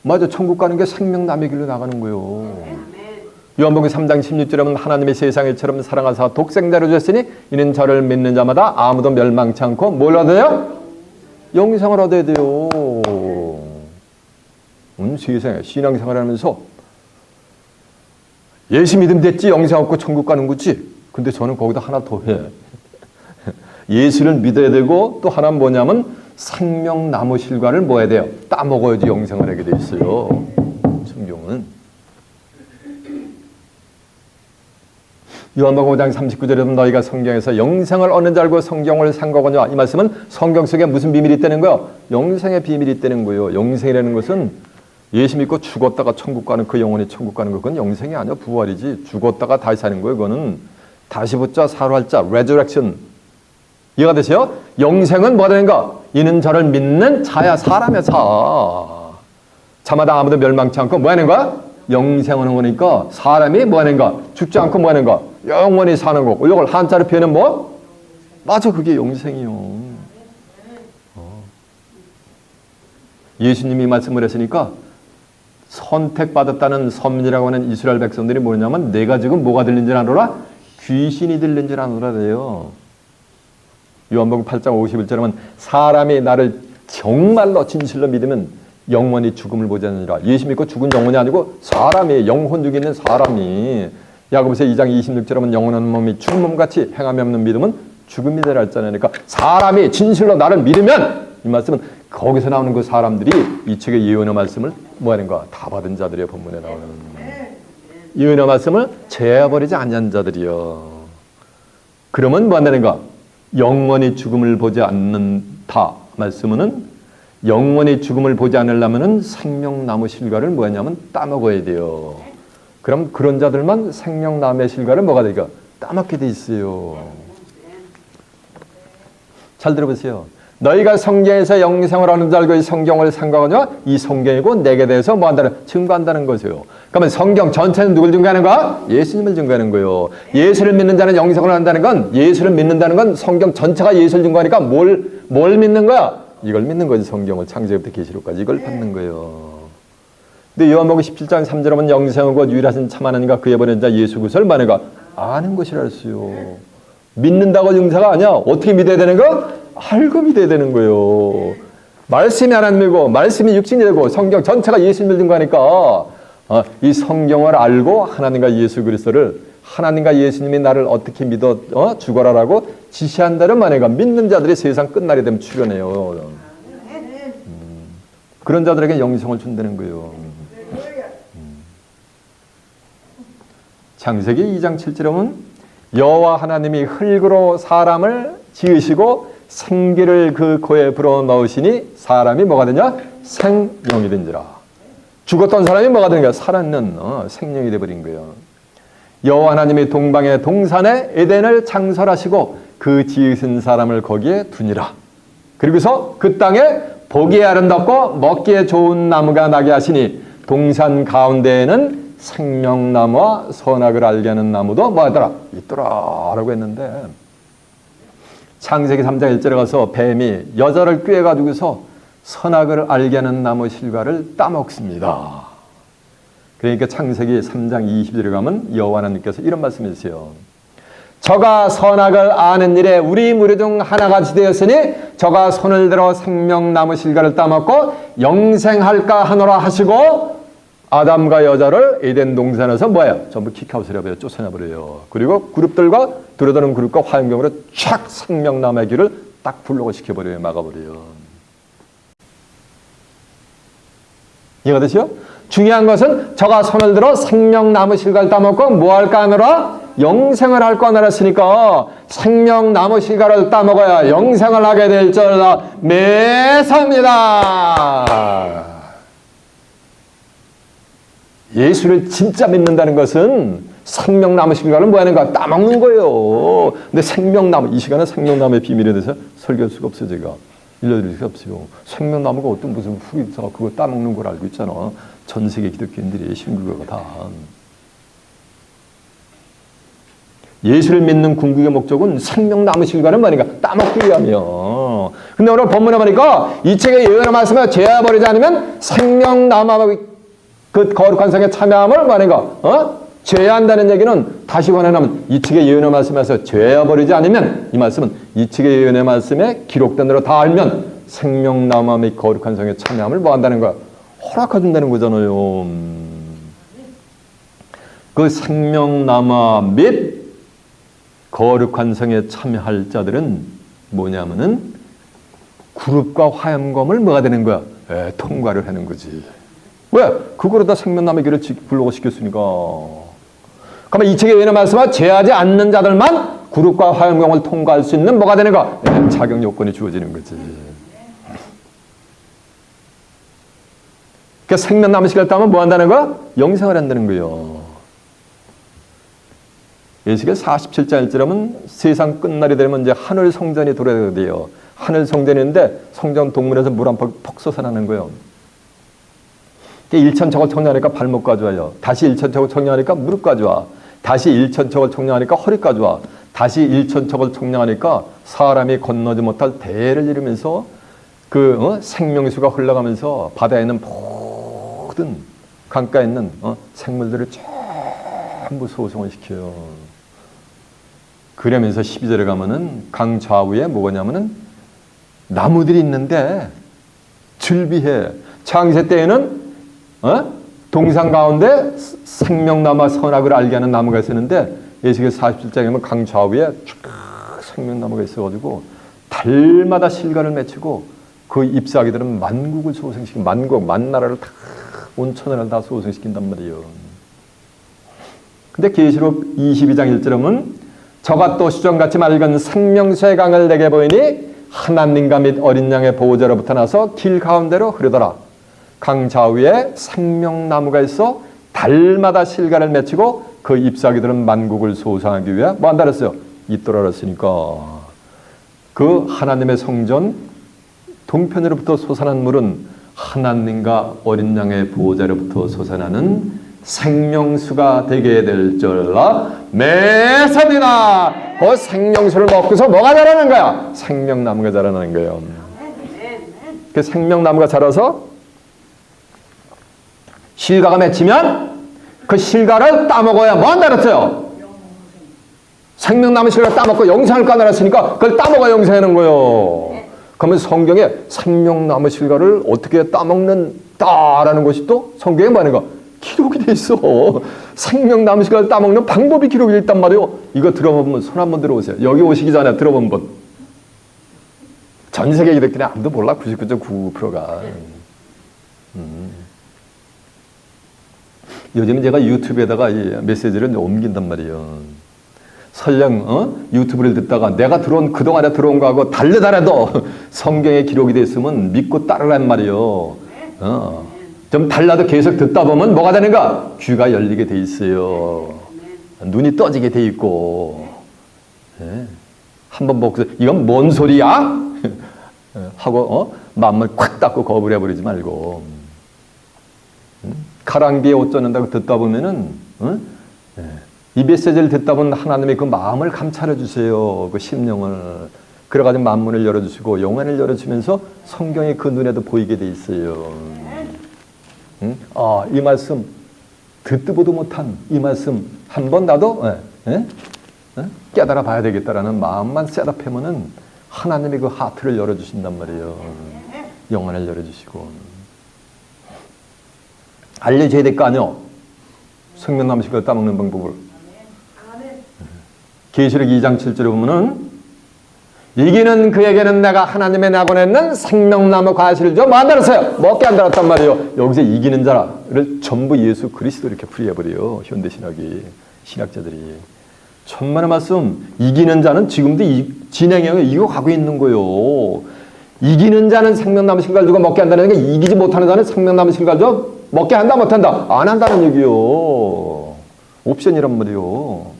맞아, 천국 가는 게 생명나무의 길로 나가는 거예요. 요한복음 3장 16절에 보면 하나님이 세상을 이처럼 사랑하사 독생자를 주셨으니 이는 저를 믿는 자마다 아무도 멸망치 않고 뭘 얻어요? 영생을 얻어야 돼요. 세상에 신앙생활 하면서 예수 믿으면 됐지 영생 얻고 천국 가는 거지. 근데 저는 거기다 하나 더 해. 예수를 믿어야 되고 또 하나는 뭐냐면 생명나무 실과를 뭐 해야 돼요? 따먹어야지 영생을 하게 돼 있어요. 성경은. 요한복음 5장 39절에 보면 너희가 성경에서 영생을 얻는 줄 알고 성경을 산 거거냐. 이 말씀은 성경 속에 무슨 비밀이 있다는 거예요? 영생의 비밀이 있다는 거예요. 영생이라는 것은 예수 믿고 죽었다가 천국 가는 그 영혼이 천국 가는 거, 그건 영생이 아니야. 부활이지. 죽었다가 다시 사는 거예요. 그거는 다시 붙자 살할 자 resurrection. 이해가 되세요? 영생은 뭐가 되는가? 이는 저를 믿는 자야. 사람의 자. 자마다 아무도 멸망치 않고 뭐 하는 거야? 영생하는 거니까 사람이 뭐 하는가? 죽지 않고 뭐 하는가? 영원히 사는 거고. 이걸 한자로 표현은 뭐? 맞아, 그게 영생이요. 예수님이 말씀을 했으니까 선택받았다는 선민이라고 하는 이스라엘 백성들이 뭐냐면 내가 지금 뭐가 들린 줄 아노라? 귀신이 들린 줄 아노라 그래요. 요한복음 8장 51절에 보면 사람이 나를 정말로 진실로 믿으면 영원히 죽음을 보지 않느니라. 예수 믿고 죽은 영혼이 아니고 사람이, 영혼 중에 있는 사람이. 야고보서 2장 26절에 보면 영원한 몸이 죽은 몸같이 행함이 없는 믿음은 죽음이 되라 했잖아요. 그러니까 사람이 진실로 나를 믿으면, 이 말씀은 거기서 나오는 그 사람들이 이 책의 예언의 말씀을 뭐 하는가? 다 받은 자들이요. 본문에 나오는 예언의 말씀을 제어버리지 않는 자들이요. 그러면 뭐 한다는가? 영원히 죽음을 보지 않는다 말씀은 영원히 죽음을 보지 않으려면 생명나무 실과를 뭐 하냐면 따먹어야 돼요. 그럼 그런 자들만 생명나무의 실과를 뭐가 되니까 따먹게 돼 있어요. 잘 들어보세요. 너희가 성경에서 영생을 하는 줄 알고 이 성경을 생각하냐? 이 성경이고 내게 대해서 뭐 한다는? 증거한다는 것이에요. 그러면 성경 전체는 누굴 증거하는 거야? 예수님을 증거하는 거예요. 예수를 믿는 자는 영생을 한다는 건, 예수를 믿는다는 건 성경 전체가 예수를 증거하니까 뭘 믿는 거야? 이걸 믿는 거지. 성경을 창세기부터 계시록까지 이걸 받는 거예요. 근데 요한복음 17장 3절에 보면 영생하고 유일하신 참 하나님과 그의 보낸 자 예수 그리스도를 만해가 아는 것이라 했어요. 믿는다고 영생가 아니야. 어떻게 믿어야 되는 거? 알고 믿어야 되는 거예요. 말씀이 하나님이고 말씀이 육신이 되고 성경 전체가 예수님을 증거하니까 이 성경을 알고 하나님과 예수 그리스도를, 하나님과 예수님이 나를 어떻게 믿어 죽어라라고 지시한다는 말이가 믿는 자들이 세상 끝날이 되면 출현해요. 그런 자들에게 영생을 준다는 거예요. 창세기 2장 7절에 보면 여호와 하나님이 흙으로 사람을 지으시고 생기를 그 코에 불어넣으시니 사람이 뭐가 되냐? 생명이 된지라. 죽었던 사람이 뭐가 되는가? 살았는 생명이 되어버린 거예요. 여호와 하나님이 동방의 동산에 에덴을 창설하시고 그 지으신 사람을 거기에 두니라. 그리고서 그 땅에 보기에 아름답고 먹기에 좋은 나무가 나게 하시니 동산 가운데에는 생명나무와 선악을 알게 하는 나무도 뭐하더라? 있더라라고 했는데 창세기 3장 1절에 가서 뱀이 여자를 꾀가지고서 선악을 알게 하는 나무 실과를 따먹습니다. 그러니까 창세기 3장 20절에 가면 여호와 하나님께서 이런 말씀해 주세요. 저가 선악을 아는 일에 우리 무리 중 하나같이 되었으니 저가 손을 들어 생명나무 실과를 따먹고 영생할까 하노라 하시고 아담과 여자를 에덴 동산에서 뭐예요? 전부 킥아웃을 해버려요. 쫓아내버려요. 그리고 그룹들과 들어드는 그룹과 화염병으로 촥 생명나무의 길을 딱 불러고 시켜버려요. 막아버려요. 이해가 되시죠? 중요한 것은 저가 손을 들어 생명나무 실과를 따먹고 뭐 할까 하노라? 영생을 할까 하노라 했으니까 생명나무 실과를 따먹어야 영생을 하게 될 줄 매사입니다. 예수를 진짜 믿는다는 것은 생명나무 실과를 뭐 하는 거야? 따먹는 거예요. 근데 생명나무, 이 시간에 생명나무의 비밀에 대해서 설교할 수가 없어요. 제가 일러드릴 수가 없어요. 생명나무가 어떤 무슨 후기서 그거 따먹는 걸 알고 있잖아. 전 세계 기독교인들이 신구교가 다. 예수를 믿는 궁극의 목적은 생명나무 실과는 뭐니까 따먹기 위함이요. 근데 오늘 본문에 보니까 이 책의 예언의 말씀을 제어버리지 않으면 생명나무 그 거룩한 성에 참여함을 말인가? 죄한다는 얘기는 다시 원하면 이 책의 예언의 말씀에서 죄어버리지 않으면 이 말씀은 이 책의 예언의 말씀에 기록된 대로 다 알면 생명나무 및 거룩한 성에 참여함을 뭐 한다는 거야? 허락해준다는 거잖아요. 그 생명나무 및 거룩한 성에 참여할 자들은 뭐냐면은 그룹과 화염검을 뭐가 되는 거야? 통과를 하는 거지. 왜? 그거로 다 생명나무의 길을 굴러고 시켰으니까. 그러면 이 책에 왜 말씀하 죄하지 않는 자들만 구름과 화염경을 통과할 수 있는 뭐가 되는가? 자격 요건이 주어지는 거지. 그러니까 생명 남은 시간을 따면 뭐 한다는 거야? 영생을 한다는 거예요. 예수께서 47장 1절하면 세상 끝날이 되면 이제 하늘 성전이 돌아야 돼요. 하늘 성전인데 성전 동문에서 물 한 퍽 솟아나는 거예요. 1천척을 청량하니까 발목까지 와요. 다시 1천척을 청량하니까 무릎까지 와. 다시 1천척을 청량하니까 허리까지 와. 다시 1천척을 청량하니까 사람이 건너지 못할 대를 이루면서 그 생명수가 흘러가면서 바다에 있는 모든 강가에 있는 생물들을 전부 소성을 시켜요. 그러면서 12절에 가면은 강 좌우에 뭐냐면은 나무들이 있는데 즐비해. 창세 때에는 동산 가운데 생명나무 선악을 알게 하는 나무가 있었는데 예수께서 47장에 보면 강 좌우에 쫙 생명나무가 있어가지고 달마다 실과를 맺히고 그 잎사귀들은 만국을 소생시키고 만나라를 다 온천을 다 소생시킨단 말이에요. 근데 계시록 22장 1절에 보면 저가 또 수정같이 맑은 생명수의 강을 내게 보이니 하나님과 및 어린 양의 보호자로부터 나서 길 가운데로 흐르더라. 강 좌우에 생명나무가 있어 달마다 실과를 맺히고 그 잎사귀들은 만국을 소생하기 위해 뭐 한다 그랬어요? 있더라 그랬으니까 그 하나님의 성전 동편으로부터 솟아난 물은 하나님과 어린 양의 보호자로부터 솟아나는 생명수가 되게 될 줄라 매섭니다. 그 생명수를 먹고서 뭐가 자라는 거야? 생명나무가 자라는 거예요. 그 생명나무가 자라서 실과가 맺히면 그 실과를 따먹어야 뭐 한다 그랬어요? 생명나무 실과 따먹고 영생을 까내놨으니까 그걸 따먹어 영생하는 거예요. 그러면 성경에 생명나무 실과를 어떻게 따먹는다라는 것이 또 성경에 뭐하는가? 기록이 돼 있어. 생명나무 실과를 따먹는 방법이 기록이 돼 있단 말이에요. 이거 들어보면 손 한번 들어보세요. 여기 오시기 전에 들어본 분. 전 세계 기독교는 아무도 몰라. 99.99%가. 요즘 제가 유튜브에다가 이 메시지를 옮긴단 말이에요. 설령 유튜브를 듣다가 내가 그동안에 들어온 거하고 다르더라도 성경에 기록이 돼 있으면 믿고 따르란 말이에요. 좀 달라도 계속 듣다 보면 뭐가 되는가? 귀가 열리게 돼 있어요. 눈이 떠지게 돼 있고. 한번 보고 이건 뭔 소리야? 하고 마음을 콱 닫고 거부를 해버리지 말고. 가랑비에 옷 젖는다고 듣다 보면은 이 메시지를 듣다 보면 하나님의 그 마음을 감찰해 주세요. 그 심령을. 그래가지고 만문을 열어주시고 영안을 열어주면서 성경이 그 눈에도 보이게 돼 있어요. 이 말씀 듣도 보도 못한 이 말씀 한번 나도 깨달아 봐야 되겠다라는 마음만 셋업하면은 하나님이 그 하트를 열어주신단 말이에요. 영안을 열어주시고 알려줘야 될 거 아니요. 생명나무 실과를 따먹는 방법을. 계시록 2장 7절에 보면은 이기는 그에게는 내가 하나님의 낙원에 생명나무 과실을 줘 만들었어요. 먹게 안 달았단 말이에요. 여기서 이기는 자를 전부 예수 그리스도 이렇게 풀이해버려요. 현대신학이 신학자들이. 천만의 말씀. 이기는 자는 지금도 진행형에 이겨가고 있는 거예요. 이기는 자는 생명나무 실과를 주고 먹게 한다는 게 이기지 못하는 자는 생명나무 실과를 줘 먹게 한다 못한다? 안 한다는 얘기요. 옵션이란 말이요.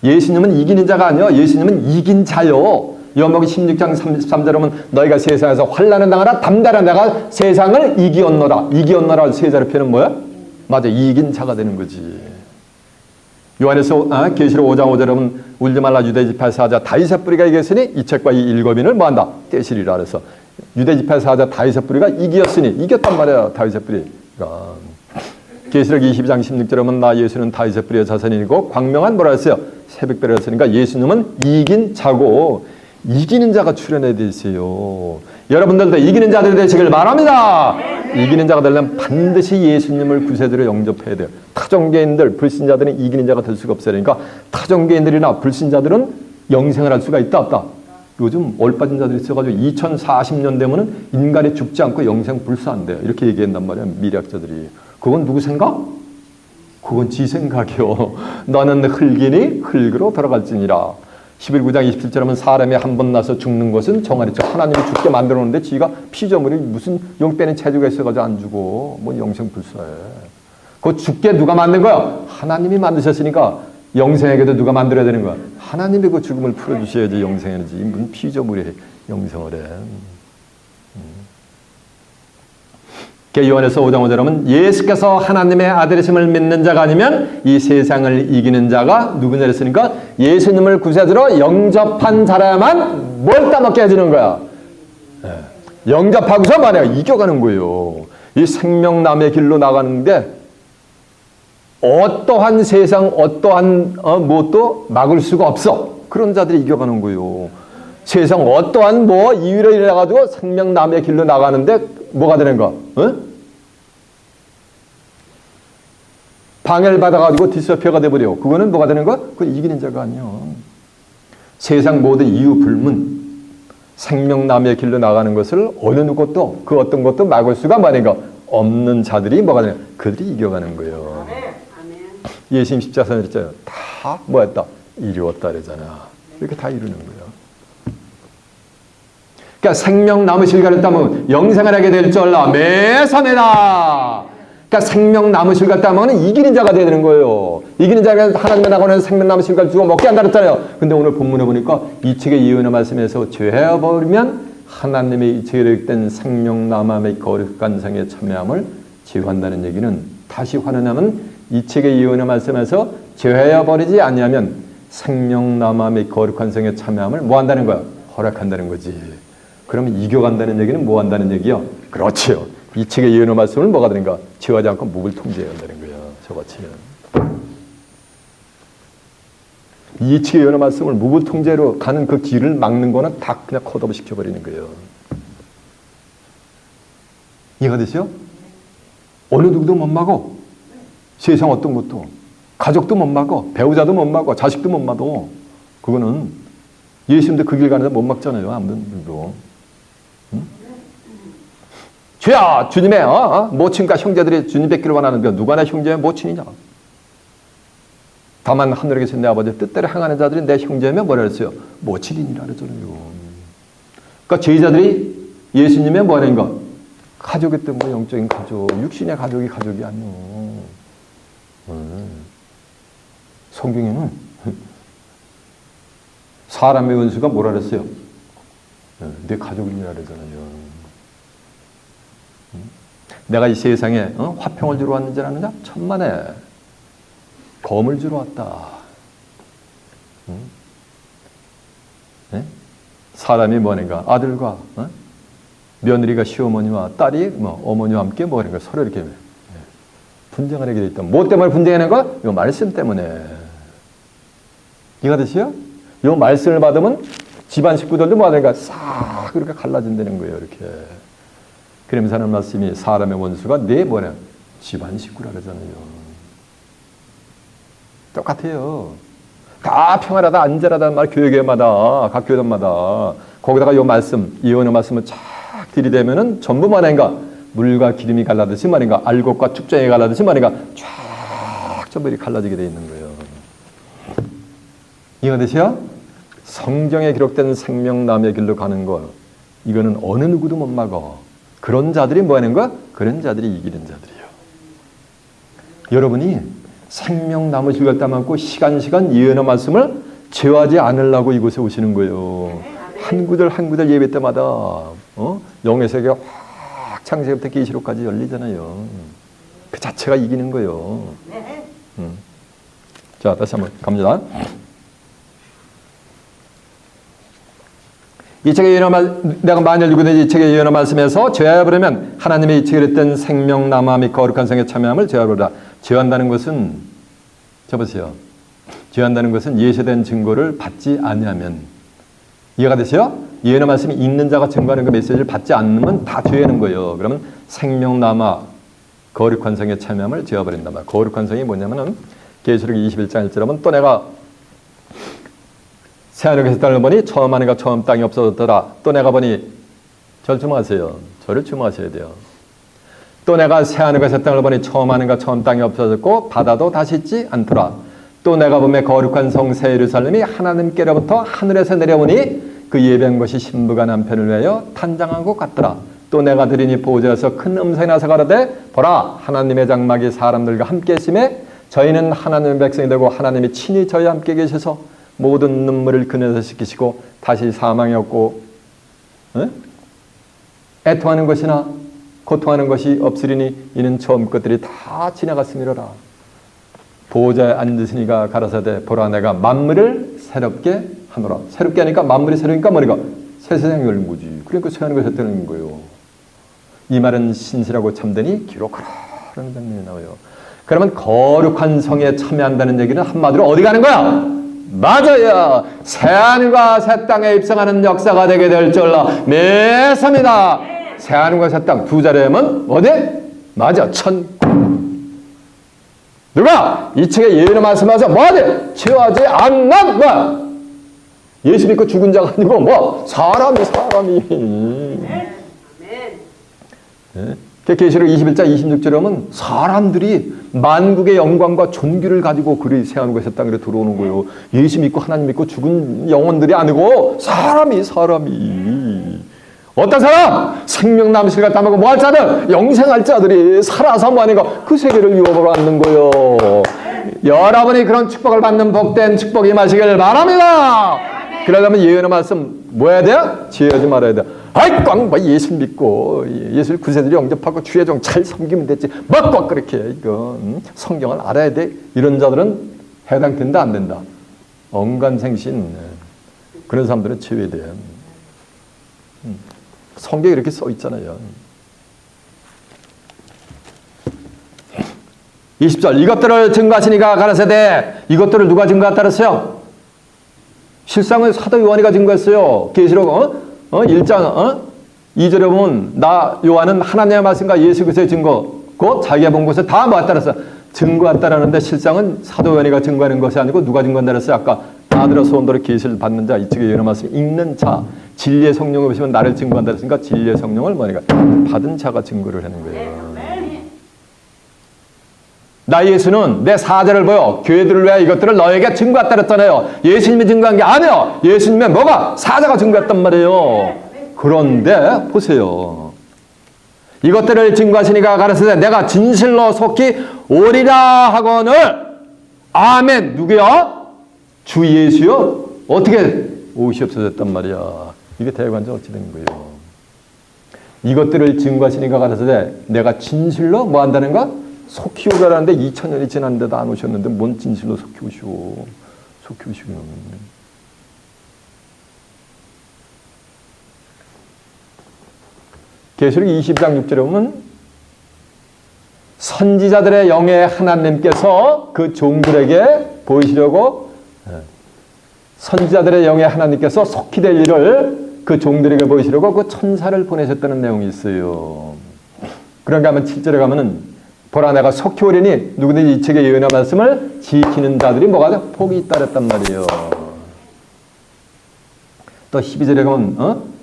예수님은 이기는 자가 아니요. 예수님은 이긴 자요. 요한복음 16장 33절에 보면 너희가 세상에서 환난을 당하라 담대하라 내가 세상을 이기었노라. 이기었노라 세 자리 표현은 뭐야? 맞아. 이긴 자가 되는 거지. 요한에서 계시록 5장 5절에 보면 울지 말라 유대 지파 사자 다윗의 뿌리가 이겼으니 이 책과 이 일곱인을 뭐한다? 떼시리라 그래서 유대 지파 사자 다윗의 뿌리가 이겼으니 이겼단 말이야. 다윗의 뿌리가. 계시록 22장 16절에 보면 나 예수는 다윗의 뿌리의 자손이고 광명한 뭐라 했어요? 새벽별이라 했으니까 예수님은 이긴 자고 이기는 자가 출현해 돼 있어요. 여러분들도 이기는 자들이 되시길 바랍니다. 이기는 자가 되려면 반드시 예수님을 구세주로 영접해야 돼요. 타종교인들, 불신자들은 이기는 자가 될 수가 없어요. 그러니까 타종교인들이나 불신자들은 영생을 할 수가 있다 없다. 요즘 얼빠진 자들이 있어가지고 2040년 되면은 인간이 죽지 않고 영생 불사한대요. 이렇게 얘기한단 말이야. 미래학자들이. 그건 누구 생각? 그건 지 생각이요. 너는 흙이니 흙으로 돌아갈지니라. 11구장 27절 하면 사람이 한 번 나서 죽는 것은 정하리죠. 하나님이 죽게 만들어 놓는데 지가 피조물이 무슨 영 빼는 체조가 있어가지고 안 죽어. 뭐 영생불사해. 그 죽게 누가 만든 거야? 하나님이 만드셨으니까 영생에게도 누가 만들어야 되는 거야? 하나님이 그 죽음을 풀어주셔야지 영생이지. 무슨 피조물이 영생을 해. 요한에서 5장 5절 하면 예수께서 하나님의 아들이심을 믿는 자가 아니면 이 세상을 이기는 자가 누구냐 했으니까 예수님을 구세주로 영접한 자라야만 뭘 따먹게 해주는 거야. 영접하고서 만약 이겨가는 거예요. 이 생명남의 길로 나가는데 어떠한 세상 어떠한 무엇도 막을 수가 없어. 그런 자들이 이겨가는 거예요. 세상 어떠한 뭐 이유로 일어나가지고 생명남의 길로 나가는데 뭐가 되는 거? 방해를 받아가지고 디스피어가 돼버려. 그거는 뭐가 되는 거야? 그건 이기는 자가 아니야. 세상 모든 이유 불문 생명남의 길로 나가는 것을 어느 누구도 그 어떤 것도 막을 수가 뭐가 없는 자들이 뭐가 되냐? 그들이 이겨가는 거예요. 예수님 십자가에서 그랬잖아요. 다 뭐였다? 이루었다 그러잖아. 이렇게 다 이루는 거예요. 그러니까 생명 남으실 것 같다면 영생을 하게 될 줄 알라. 매사매다. 그러니까 생명 남으실 것 같다면 이기는 자가 되야 되는 거예요. 이기는 자가 하나님의 나가는 생명 남으실 것 주고 먹게 한다 그랬잖아요. 근데 오늘 본문에 보니까 이 책의 예언의 말씀에서 죄해버리면 하나님의 이 책에 기록된 생명 남함의 거룩한 생에 참여함을 제한다는 얘기는 다시 환원하면 이 책의 예언의 말씀에서 죄해버리지 아니하면 생명 남함의 거룩한 생에 참여함을 뭐 한다는 거야? 허락한다는 거지. 그러면 이겨간다는 얘기는 뭐 한다는 얘기요? 그렇지요. 이 책의 예언의 말씀을 뭐가 되는가? 죄하지 않고 묵을 통제해야 한다는 거예요. 저같이. 이 책의 예언의 말씀을 묵을 통제로 가는 그 길을 막는 거는 다 그냥 컷오프 시켜버리는 거예요. 이해가 되세요? 어느 누구도 못 막어. 세상 어떤 것도. 가족도 못 막어. 배우자도 못 막어. 자식도 못 막어. 그거는 예수님도 그 길 가는데 못 막잖아요. 아무도. 죄야 주님의 모친과 형제들이 주님 뵙기를 원하는데 누가 내 형제의 모친이냐. 다만 하늘에 계신 내 아버지의 뜻대로 행하는 자들이 내 형제면 뭐라 그랬어요? 모친이니라 그랬잖아요. 그러니까 제자들이 예수님의 뭐라는가? 가족이었던 거 영적인 가족. 육신의 가족이 가족이 아니요. 성경에는 사람의 원수가 뭐라 그랬어요? 내 가족이니라 그러잖아요. 내가 이 세상에 화평을 주러 왔는지 아느냐? 천만에 검을 주러 왔다. 네? 사람이 뭐는가? 아들과 며느리가 시어머니와 딸이 어머니와 함께 뭐는가? 서로 이렇게 분쟁을 하게 돼 있다. 뭐 때문에 분쟁하는 거야? 이 말씀 때문에. 이해가 되시요? 이 말씀을 받으면 집안 식구들도 뭐 하는가? 싹 그렇게 갈라진다는 거예요. 이렇게. 그러면서 하는 말씀이 사람의 원수가 내 뭐냐? 집안 식구라 그러잖아요. 똑같아요. 다 평안하다 안전하다는 말 교회마다 각 교회마다 거기다가 이 말씀 예언의 말씀을 쫙 들이대면은 전부 뭐인가 물과 기름이 갈라듯이 말인가 알곡과 축전이 갈라듯이 말인가 쫙 전부 이렇게 갈라지게 돼 있는 거예요. 이해가 되세요? 성경에 기록된 생명남의 길로 가는 거 이거는 어느 누구도 못 막어. 그런 자들이 뭐 하는 거야? 그런 자들이 이기는 자들이에요. 여러분이 생명 남으실 것 담았고 시간 예언의 말씀을 죄하지 않으려고 이곳에 오시는 거예요. 한 구절 한 구절 예배 때마다 영의 세계가 확 창세기부터 계시록까지 열리잖아요. 그 자체가 이기는 거예요. 자, 다시 한번 갑니다. 이 책의 예언의 말, 내가 만일 누구든지 이 책의 예언의 말씀에서 죄하여버리면 하나님의 이 책에 있던 생명 남아 및 거룩한 성의 참여함을 죄하여버리라. 죄한다는 것은 보세요. 죄한다는 것은 예시된 증거를 받지 아니하면 이해가 되세요? 예언의 말씀이 있는 자가 증거하는 그 메시지를 받지 않으면 다 죄하는 거예요. 그러면 생명 남아 거룩한 성의 참여함을 죄하여버린다. 거룩한 성이 뭐냐면은 계시록 21장 1절 하면 또 내가 새하늘에서 땅을 보니 처음 하늘과 처음 땅이 없어졌더라. 또 내가 보니 저를 주목하세요. 저를 주목하셔야 돼요. 또 내가 새하늘과 새 땅을 보니 처음 하늘과 처음 땅이 없어졌고 바다도 다시 있지 않더라. 또 내가 보매 거룩한 성 새 예루살렘이 하나님께로부터 하늘에서 내려오니 그 예배한 것이 신부가 남편을 위하여 탄장한 것 같더라. 또 내가 들으니 보좌에서 큰 음성이 나서 가로되 보라 하나님의 장막이 사람들과 함께 있음에 저희는 하나님의 백성이 되고 하나님이 친히 저희와 함께 계셔서 모든 눈물을 그늘에서 씻기시고 다시 사망이 없고 애통하는 것이나 고통하는 것이 없으리니 이는 처음 것들이 다 지나갔음이로라. 보호자에 앉으시니가 가라사대 보라 내가 만물을 새롭게 하노라. 새롭게 하니까 만물이 새로우니까 뭐니까 새 세상이 열린 거지. 그러니까 새하늘과 새 땅인 거예요. 이 말은 신실하고 참되니 기록하라는 장면이 나와요. 그러면 거룩한 성에 참여한다는 얘기는 한마디로 어디 가는 거야? 맞아요. 새하늘과 새 땅에 입성하는 역사가 되게 될 줄로 믿습니다. 새하늘과 새 땅 두 자리면 어디? 맞아. 천국. 누가? 이 책에 예언의 말씀하셔 뭐하지? 취하지 않는 거야. 예수 믿고 죽은 자가 아니고 뭐 사람이 계시록 21장 26절에 보면 사람들이 만국의 영광과 존귀를 가지고 그리 새하늘과 새 땅으로 들어오는 거예요. 예수 믿고 하나님 믿고 죽은 영혼들이 아니고 사람이 어떤 사람? 생명 남실과 담하고 뭐할 자들? 영생할 자들이 살아서 뭐하니까 그 세계를 유업으로 앉는 거예요. 여러분이 그런 축복을 받는 복된 축복이 임하시길 바랍니다. 그러려면 예언의 말씀 뭐 해야 돼요? 지혜하지 말아야 돼요. 아이 꽝 예수 믿고 예수를 구세들이 영접하고 주의 종 잘 섬기면 됐지 뭐 그렇게 이거 성경을 알아야 돼. 이런 자들은 해당된다 안 된다? 언간생신 그런 사람들은 제외돼요. 성경에 이렇게 써 있잖아요. 20절 이것들을 증거하시니가 가라사대 이것들을 누가 증거했다 그랬어요? 실상은 사도 요한이가 증거했어요. 계시록 1장 2절에 보면 나 요한은 하나님의 말씀과 예수 그리스도의 증거 곧 자기가 본 것을 다 모았다 그랬어요. 증거했다라는데 실상은 사도 요한이가 증거하는 것이 아니고 누가 증거한다 그랬어요? 아까 아들의 소원대로 계시를 받는 자 이쪽에 예언의 말씀 읽는 자 진리의 성령을 보시면 나를 증거한다 그랬으니까 진리의 성령을 뭐니까 받은 자가 증거를 하는 거예요. 나 예수는 내 사자를 보여 교회들을 위해 이것들을 너에게 증거했다 그랬잖아요. 예수님이 증거한 게 아니에요. 예수님의 뭐가? 사자가 증거했단 말이에요. 그런데 보세요. 이것들을 증거하시니가 가르치되 내가 진실로 속히 오리라 하거늘 아멘. 누구야? 주 예수요? 어떻게 오시옵소서였단 말이야. 이게 대관절 어찌 된 거예요. 이것들을 증거하시니가 가르치되 내가 진실로 뭐 한다는가? 속히 오라는데 2000년이 지났는데도 안 오셨는데 뭔 진실로 속히 오시오. 속히 오시기는. 계시록 20장 6절에 보면 선지자들의 영에 하나님께서 그 종들에게 보이시려고 선지자들의 영에 하나님께서 속히 될 일을 그 종들에게 보이시려고 그 천사를 보내셨다는 내용이 있어요. 그런가 하면 7절에 가면은 보라 내가 속히 오리니 누구든지 이 책의 예언의 말씀을 지키는 자들이 뭐가 돼? 복이 있다 그랬단 말이에요. 또 12절에 가면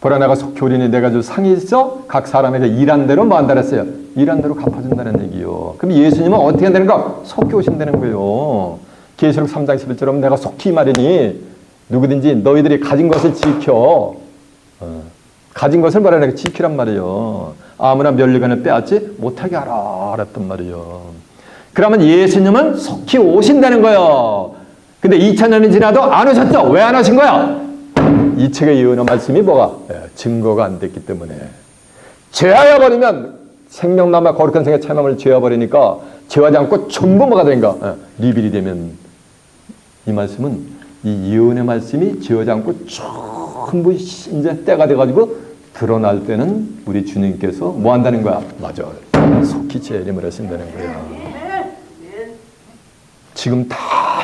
보라 내가 속히 오리니 내가 줄 상이 있어 각 사람에게 일한 대로 뭐 한다 그랬어요? 일한 대로 갚아준다는 얘기요. 그럼 예수님은 어떻게 한다는가? 속히 오신다는 거예요. 계시록 3장 11절에 내가 속히 말이니 누구든지 너희들이 가진 것을 지켜 가진 것을 말하는 지키란 말이에요. 아무나 면류관을 빼앗지 못하게 하라 그랬단 말이에요. 그러면 예수님은 속히 오신다는 거예요. 근데 2000년이 지나도 안 오셨죠? 왜 안 오신 거야? 이 책의 예언의 말씀이 뭐가? 증거가 안 됐기 때문에. 죄하여 버리면 생명나마 거룩한 생의 참함을 죄하여 버리니까 죄하지 않고 전부 뭐가 되는가? 리빌이 되면 이 말씀은 이 예언의 말씀이 죄하지 않고 전부 이제 때가 돼가지고 드러날 때는 우리 주님께서 뭐 한다는 거야? 맞아. 속히 재림을 하신다는 거야. 지금 다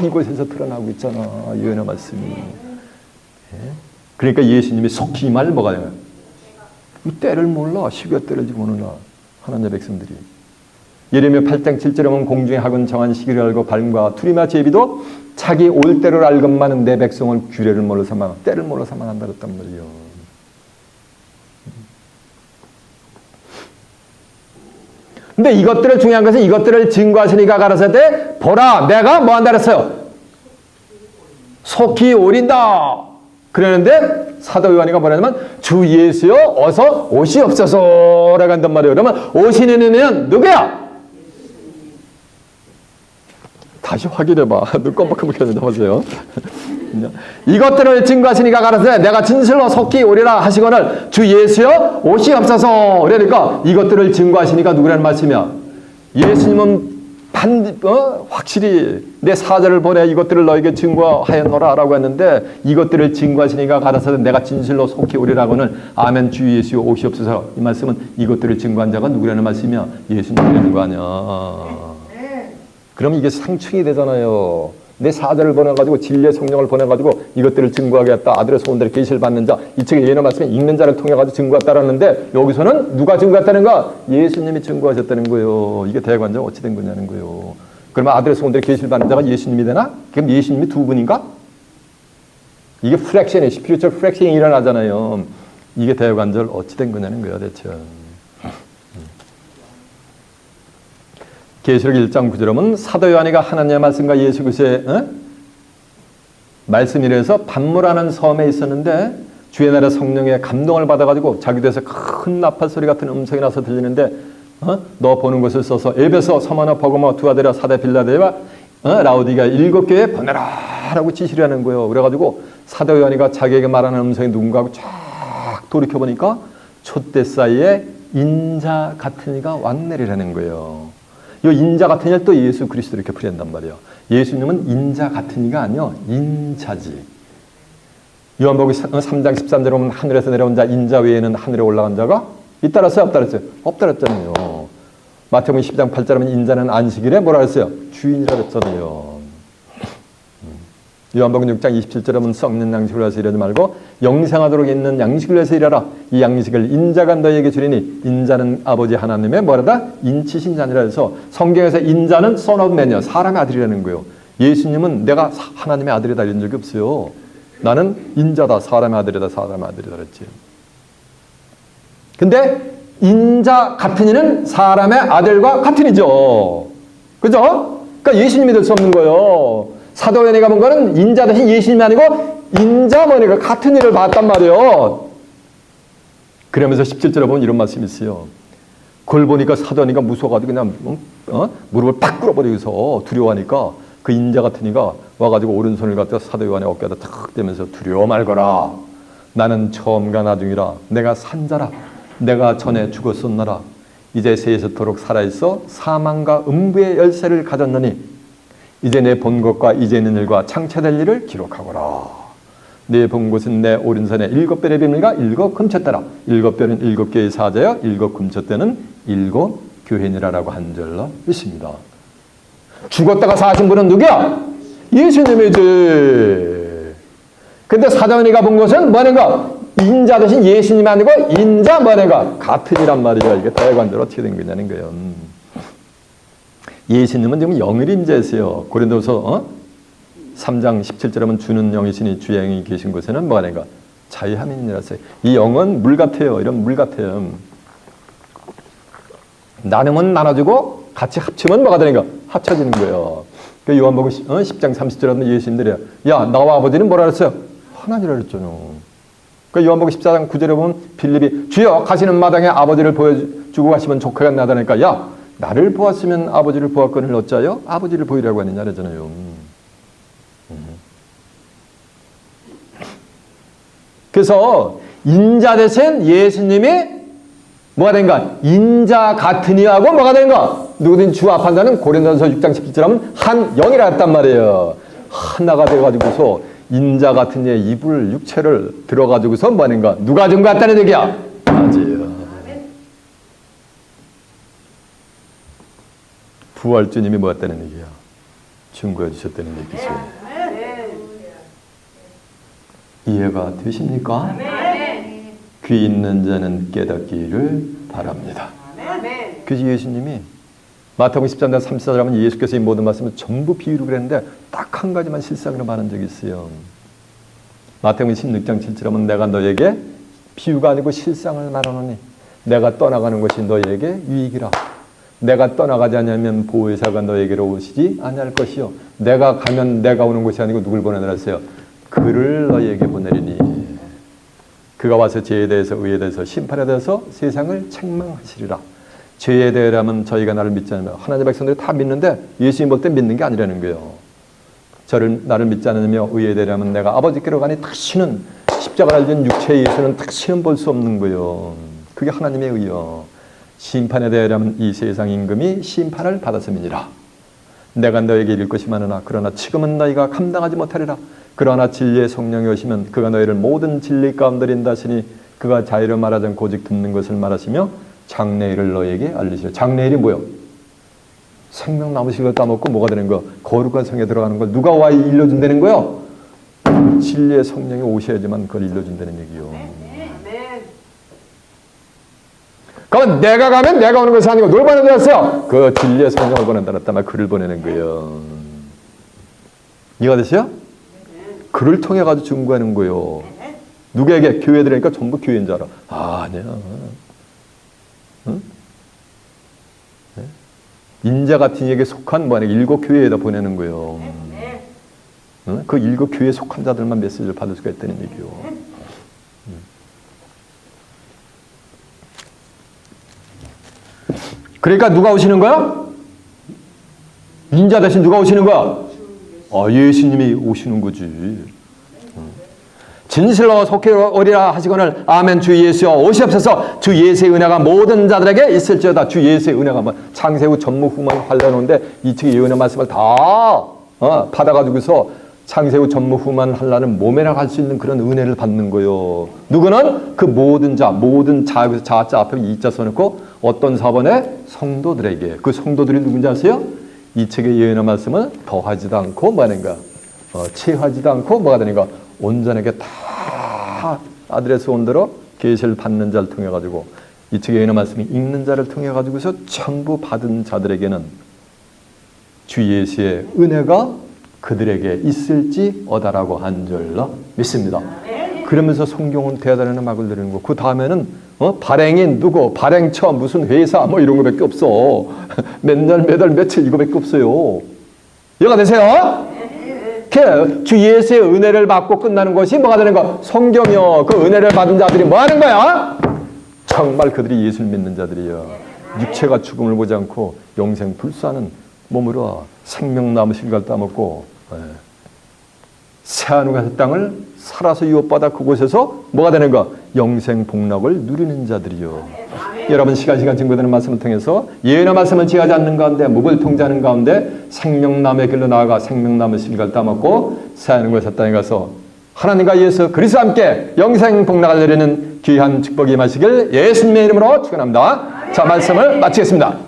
이곳에서 드러나고 있잖아. 예언의 말씀이. 그러니까 예수님이 속히 이 말을 뭐가 되냐? 이 때를 몰라. 시기와 때를 지금 오느냐. 하나님의 백성들이. 예레미야 8장 7절에 보면 공중의 학은 정한 시기를 알고 발과 투리마 제비도 자기 올 때를 알건만은 내 백성을 규례를 몰라 사망, 때를 몰라 사망한다 그랬단 말이에요. 근데 이것들을 중요한 것은 이것들을 증거하시니까 가라사대 때 보라 내가 뭐 한다 그랬어요? 속히 오린다. 그러는데 사도 요한이가 뭐라냐면 주 예수여 어서 오시옵소서 라고 한단 말이에요. 그러면 오시는 이는 누구야? 다시 확인해봐. 눈 껌뻑껌뻑 해서 보세요. 이것들을 증거하시니까 가라사대 내가 진실로 속히 오리라 하시거늘 주 예수여 오시옵소서. 그러니까 이것들을 증거하시니까 누구라는 말씀이야? 예수님은 확실히 내 사자를 보내 이것들을 너에게 증거하였노라 라고 했는데 이것들을 증거하시니까 가라사대 내가 진실로 속히 오리라고는 아멘 주 예수 오시옵소서. 이 말씀은 이것들을 증거한 자가 누구라는 말씀이야? 예수님이라는 거 아니야. 그럼 이게 상충이 되잖아요. 내 사자를 보내가지고 진리의 성령을 보내가지고 이것들을 증거하겠다. 아들의 소원대로 계시를 받는 자. 이쪽에 예언의 말씀에 읽는 자를 통해가지고 증거했다라는데 여기서는 누가 증거했다는가? 예수님이 증거하셨다는 거예요. 이게 대관절 어찌 된 거냐는 거예요. 그러면 아들의 소원대로 계시를 받는 자가 예수님이 되나? 그럼 예수님이 두 분인가? 이게 프랙션이, 스피리추얼 프랙션이 일어나잖아요. 이게 대관절 어찌 된 거냐는 거예요, 대체. 계시록 1장 9절에 보면 사도 요한이가 하나님의 말씀과 예수 그리스도의 말씀이라서 반모라는 섬에 있었는데 주의 나라 성령의 감동을 받아가지고 자기도 에서 큰 나팔 소리 같은 음성이 나서 들리는데 너 보는 것을 써서 에베소, 서머나, 버가모, 두아데라, 사대, 빌라델와 라오디가 7교회에 보내라 라고 지시를 하는 거예요. 그래가지고 사도 요한이가 자기에게 말하는 음성이 누군가 하고 쫙 돌이켜보니까 촛대 사이에 인자 같은 이가 왕래라는 거예요. 이 인자 같은 이를 또 예수 그리스도 이렇게 풀이한단 말이에요. 예수님은 인자 같은 이가 아니요 인자지. 요한복음 3장 13절에 보면 하늘에서 내려온 자 인자 외에는 하늘에 올라간 자가 있다 그랬어요? 없다 그랬어요? 없다 그랬잖아요. 마태복음 10장 8절에 보면 인자는 안식일에 뭐라 그랬어요? 주인이라 그랬잖아요. 요한복음 6장 27절에 보면 썩는 양식을 위해서 일하지 말고 영생하도록 있는 양식을 위해서 일하라. 이 양식을 인자가 너희에게 주리니 인자는 아버지 하나님의 뭐라다? 인치신 자니라 해서 성경에서 인자는 son of man이요. 사람의 아들이라는 거예요. 예수님은 내가 하나님의 아들이다 이런 적이 없어요. 나는 인자다. 사람의 아들이다. 사람의 아들이다 그랬지. 근데 인자 같은 이는 사람의 아들과 같은 이죠. 그죠? 그러니까 예수님이 될 수 없는 거예요. 사도 요한이가 본 거는 인자 대신 예수님이 아니고 인자 뭐니까 같은 일을 봤단 말이에요. 그러면서 17절에 보면 이런 말씀이 있어요. 그걸 보니까 사도 요한이가 무서워가지고 그냥 무릎을 팍 꿇어버리고서 두려워하니까 그 인자 같은 이가 와가지고 오른손을 갖다 사도 요한의 어깨에다 탁 대면서 두려워 말거라. 나는 처음과 나중이라. 내가 산자라. 내가 전에 죽었었노라. 이제 세세토록 살아있어 사망과 음부의 열쇠를 가졌느니 이제 내 본 것과 이제 있는 일과 창체될 일을 기록하거라. 내 본 것은 내 오른손에 7별의 비밀과 7금쳤더라. 7별은 7개의 사자여 7금쳤대는 7교회니라라고 한 절로 있습니다. 죽었다가 사신 분은 누구야? 예수님이지. 근데 사도요한이가 본 것은 뭐는가? 인자 대신 예수님이 아니고 인자 뭐는가? 같으니란 말이죠. 이게 대관절 어떻게 된 거냐는 거예요. 예수님은 지금 영을 임재했어요. 고린도서 3장 17절에 보면 주는 영이시니 주의 영이 계신 곳에는 뭐가 되는가? 자유함이니라 했어요. 이 영은 물 같아요. 이런 물 같아요. 나누면 나눠지고 같이 합치면 뭐가 되는가? 합쳐지는 거예요. 그 요한복음 10장 30절에 보면 예수님들이 야 나와 아버지는 뭐라 그랬어요? 하나니라 그랬잖아요. 그 요한복음 14장 9절에 보면 빌립이 주여 가시는 마당에 아버지를 보여주고 가시면 조카가 나다니까 야 나를 보았으면 아버지를 보았거늘 어찌하여 아버지를 보이라고 하느냐 그러잖아요. 그래서 인자 대신 예수님이 뭐가 된가? 인자 같으니 하고 뭐가 된가? 누구든지 주 앞한다는 고린도전서 6장 17절 하면 한 영이라 했단 말이에요. 하나가 돼가지고서 인자 같은 이의 이불 육체를 들어가지고서 뭐 하는가? 누가 증거했다는 얘기야? 맞아요. 부활주님이 뭐였다는 얘기야? 증거해 주셨다는 얘기죠. 이해가 되십니까? 귀 있는 자는 깨닫기를 바랍니다. 그래서 예수님이 마태복음 13장 34절 하면 예수께서 이 모든 말씀을 전부 비유로 그랬는데 딱 한 가지만 실상으로 말한 적이 있어요. 마태복음 16장 7절 하면 내가 너에게 비유가 아니고 실상을 말하노니 내가 떠나가는 것이 너에게 유익이라. 내가 떠나가지 않으면 보혜사가 너에게로 오시지 아니할 것이요. 내가 가면 내가 오는 것이 아니고 누굴 보내느라 했어요. 그를 너에게 보내리니 그가 와서 죄에 대해서 의에 대해서 심판에 대해서 세상을 책망하시리라. 죄에 대해라면 저희가 나를 믿지 않으면 하나님의 백성들이 다 믿는데 예수님 볼 때 믿는 게 아니라는 거예요. 나를 믿지 않으며 의에 대해라면 내가 아버지께로 가니 다시는 십자가를 진 육체의 예수는 다시는 볼 수 없는 거예요. 그게 하나님의 의요. 심판에 대하여라면 이 세상 임금이 심판을 받았음이니라. 내가 너에게 이를 것이 많으나 그러나 지금은 너희가 감당하지 못하리라. 그러나 진리의 성령이 오시면 그가 너희를 모든 진리 가운데 인다시니 그가 자유로 말하지 않고 오직 듣는 것을 말하시며 장래일을 너에게 알리시라. 장래일이 뭐요? 생명나무식을 따먹고 뭐가 되는 거? 거룩한 성에 들어가는 걸 누가 와 일러준다는 거요? 진리의 성령이 오셔야지만 그걸 일러준다는 얘기요. 그러면 내가 가면 내가 오는 것이 아니고 누굴 보내드렸어요? 그 진리의 성령을 보낸다 말 그를 보내는 거예요. 이해가 되시죠? 그를 통해 가지고 증거하는 거예요. 누구에게? 교회들이니까 전부 교회인 줄 알아. 아니야. 응? 네? 인자 같은 이에게 속한 만약 7 교회에다 보내는 거예요. 응? 그 7 교회에 속한 자들만 메시지를 받을 수가 있다는 얘기요. 그러니까 누가 오시는 거야? 인자 대신 누가 오시는 거야? 예수님이 오시는 거지. 진실로 속히 오리라 하시거늘 아멘 주 예수여 오시옵소서. 주 예수의 은혜가 모든 자들에게 있을지어다. 주 예수의 은혜가 뭐 창세후 전무후만 환란오는데 이 측의 예언의 말씀을 다 받아가지고서 창세후 전무후만 환란은 모면하고 할 수 있는 그런 은혜를 받는 거요. 누구는 그 모든 자, 모든 자자 앞에 이자 써놓고 어떤 사번에 성도들에게, 그 성도들이 누군지 아세요? 이 책의 예언의 말씀을 더하지도 않고 뭐 하는가? 체하지도 않고 뭐가 되는가? 온전하게 다 아드레스 온대로 계시를 받는 자를 통해 가지고 이 책의 예언의 말씀이 읽는 자를 통해 가지고서 전부 받은 자들에게는 주 예수의 은혜가 그들에게 있을지 어다라고 한 줄로 믿습니다. 그러면서 성경은 대단한 음악을 내리는 거. 그 다음에는 발행인 누구, 발행처 무슨 회사 뭐 이런 거밖에 없어. 몇 날, 몇 월, 며칠 이거밖에 없어요. 이해가 되세요? 주 예수의 은혜를 받고 끝나는 것이 뭐가 되는 거? 성경이요. 그 은혜를 받은 자들이 뭐 하는 거야? 정말 그들이 예수를 믿는 자들이요. 육체가 죽음을 보지 않고 영생 불사하는 몸으로 생명나무 실과를 따먹고 새하늘과 땅을 살아서 유업받아 그곳에서 뭐가 되는 거? 영생 복락을 누리는 자들이요. 여러분 시간 증거되는 말씀을 통해서 예언의 말씀을 지하지 않는 가운데 무불통제하는 가운데 생명나무의 길로 나아가 생명나무 실과를 따먹고 새하늘과 땅에 가서 하나님과 예수 그리스도와 함께 영생 복락을 누리는 귀한 축복이 임하시길 예수님의 이름으로 축원합니다. 자, 말씀을 마치겠습니다.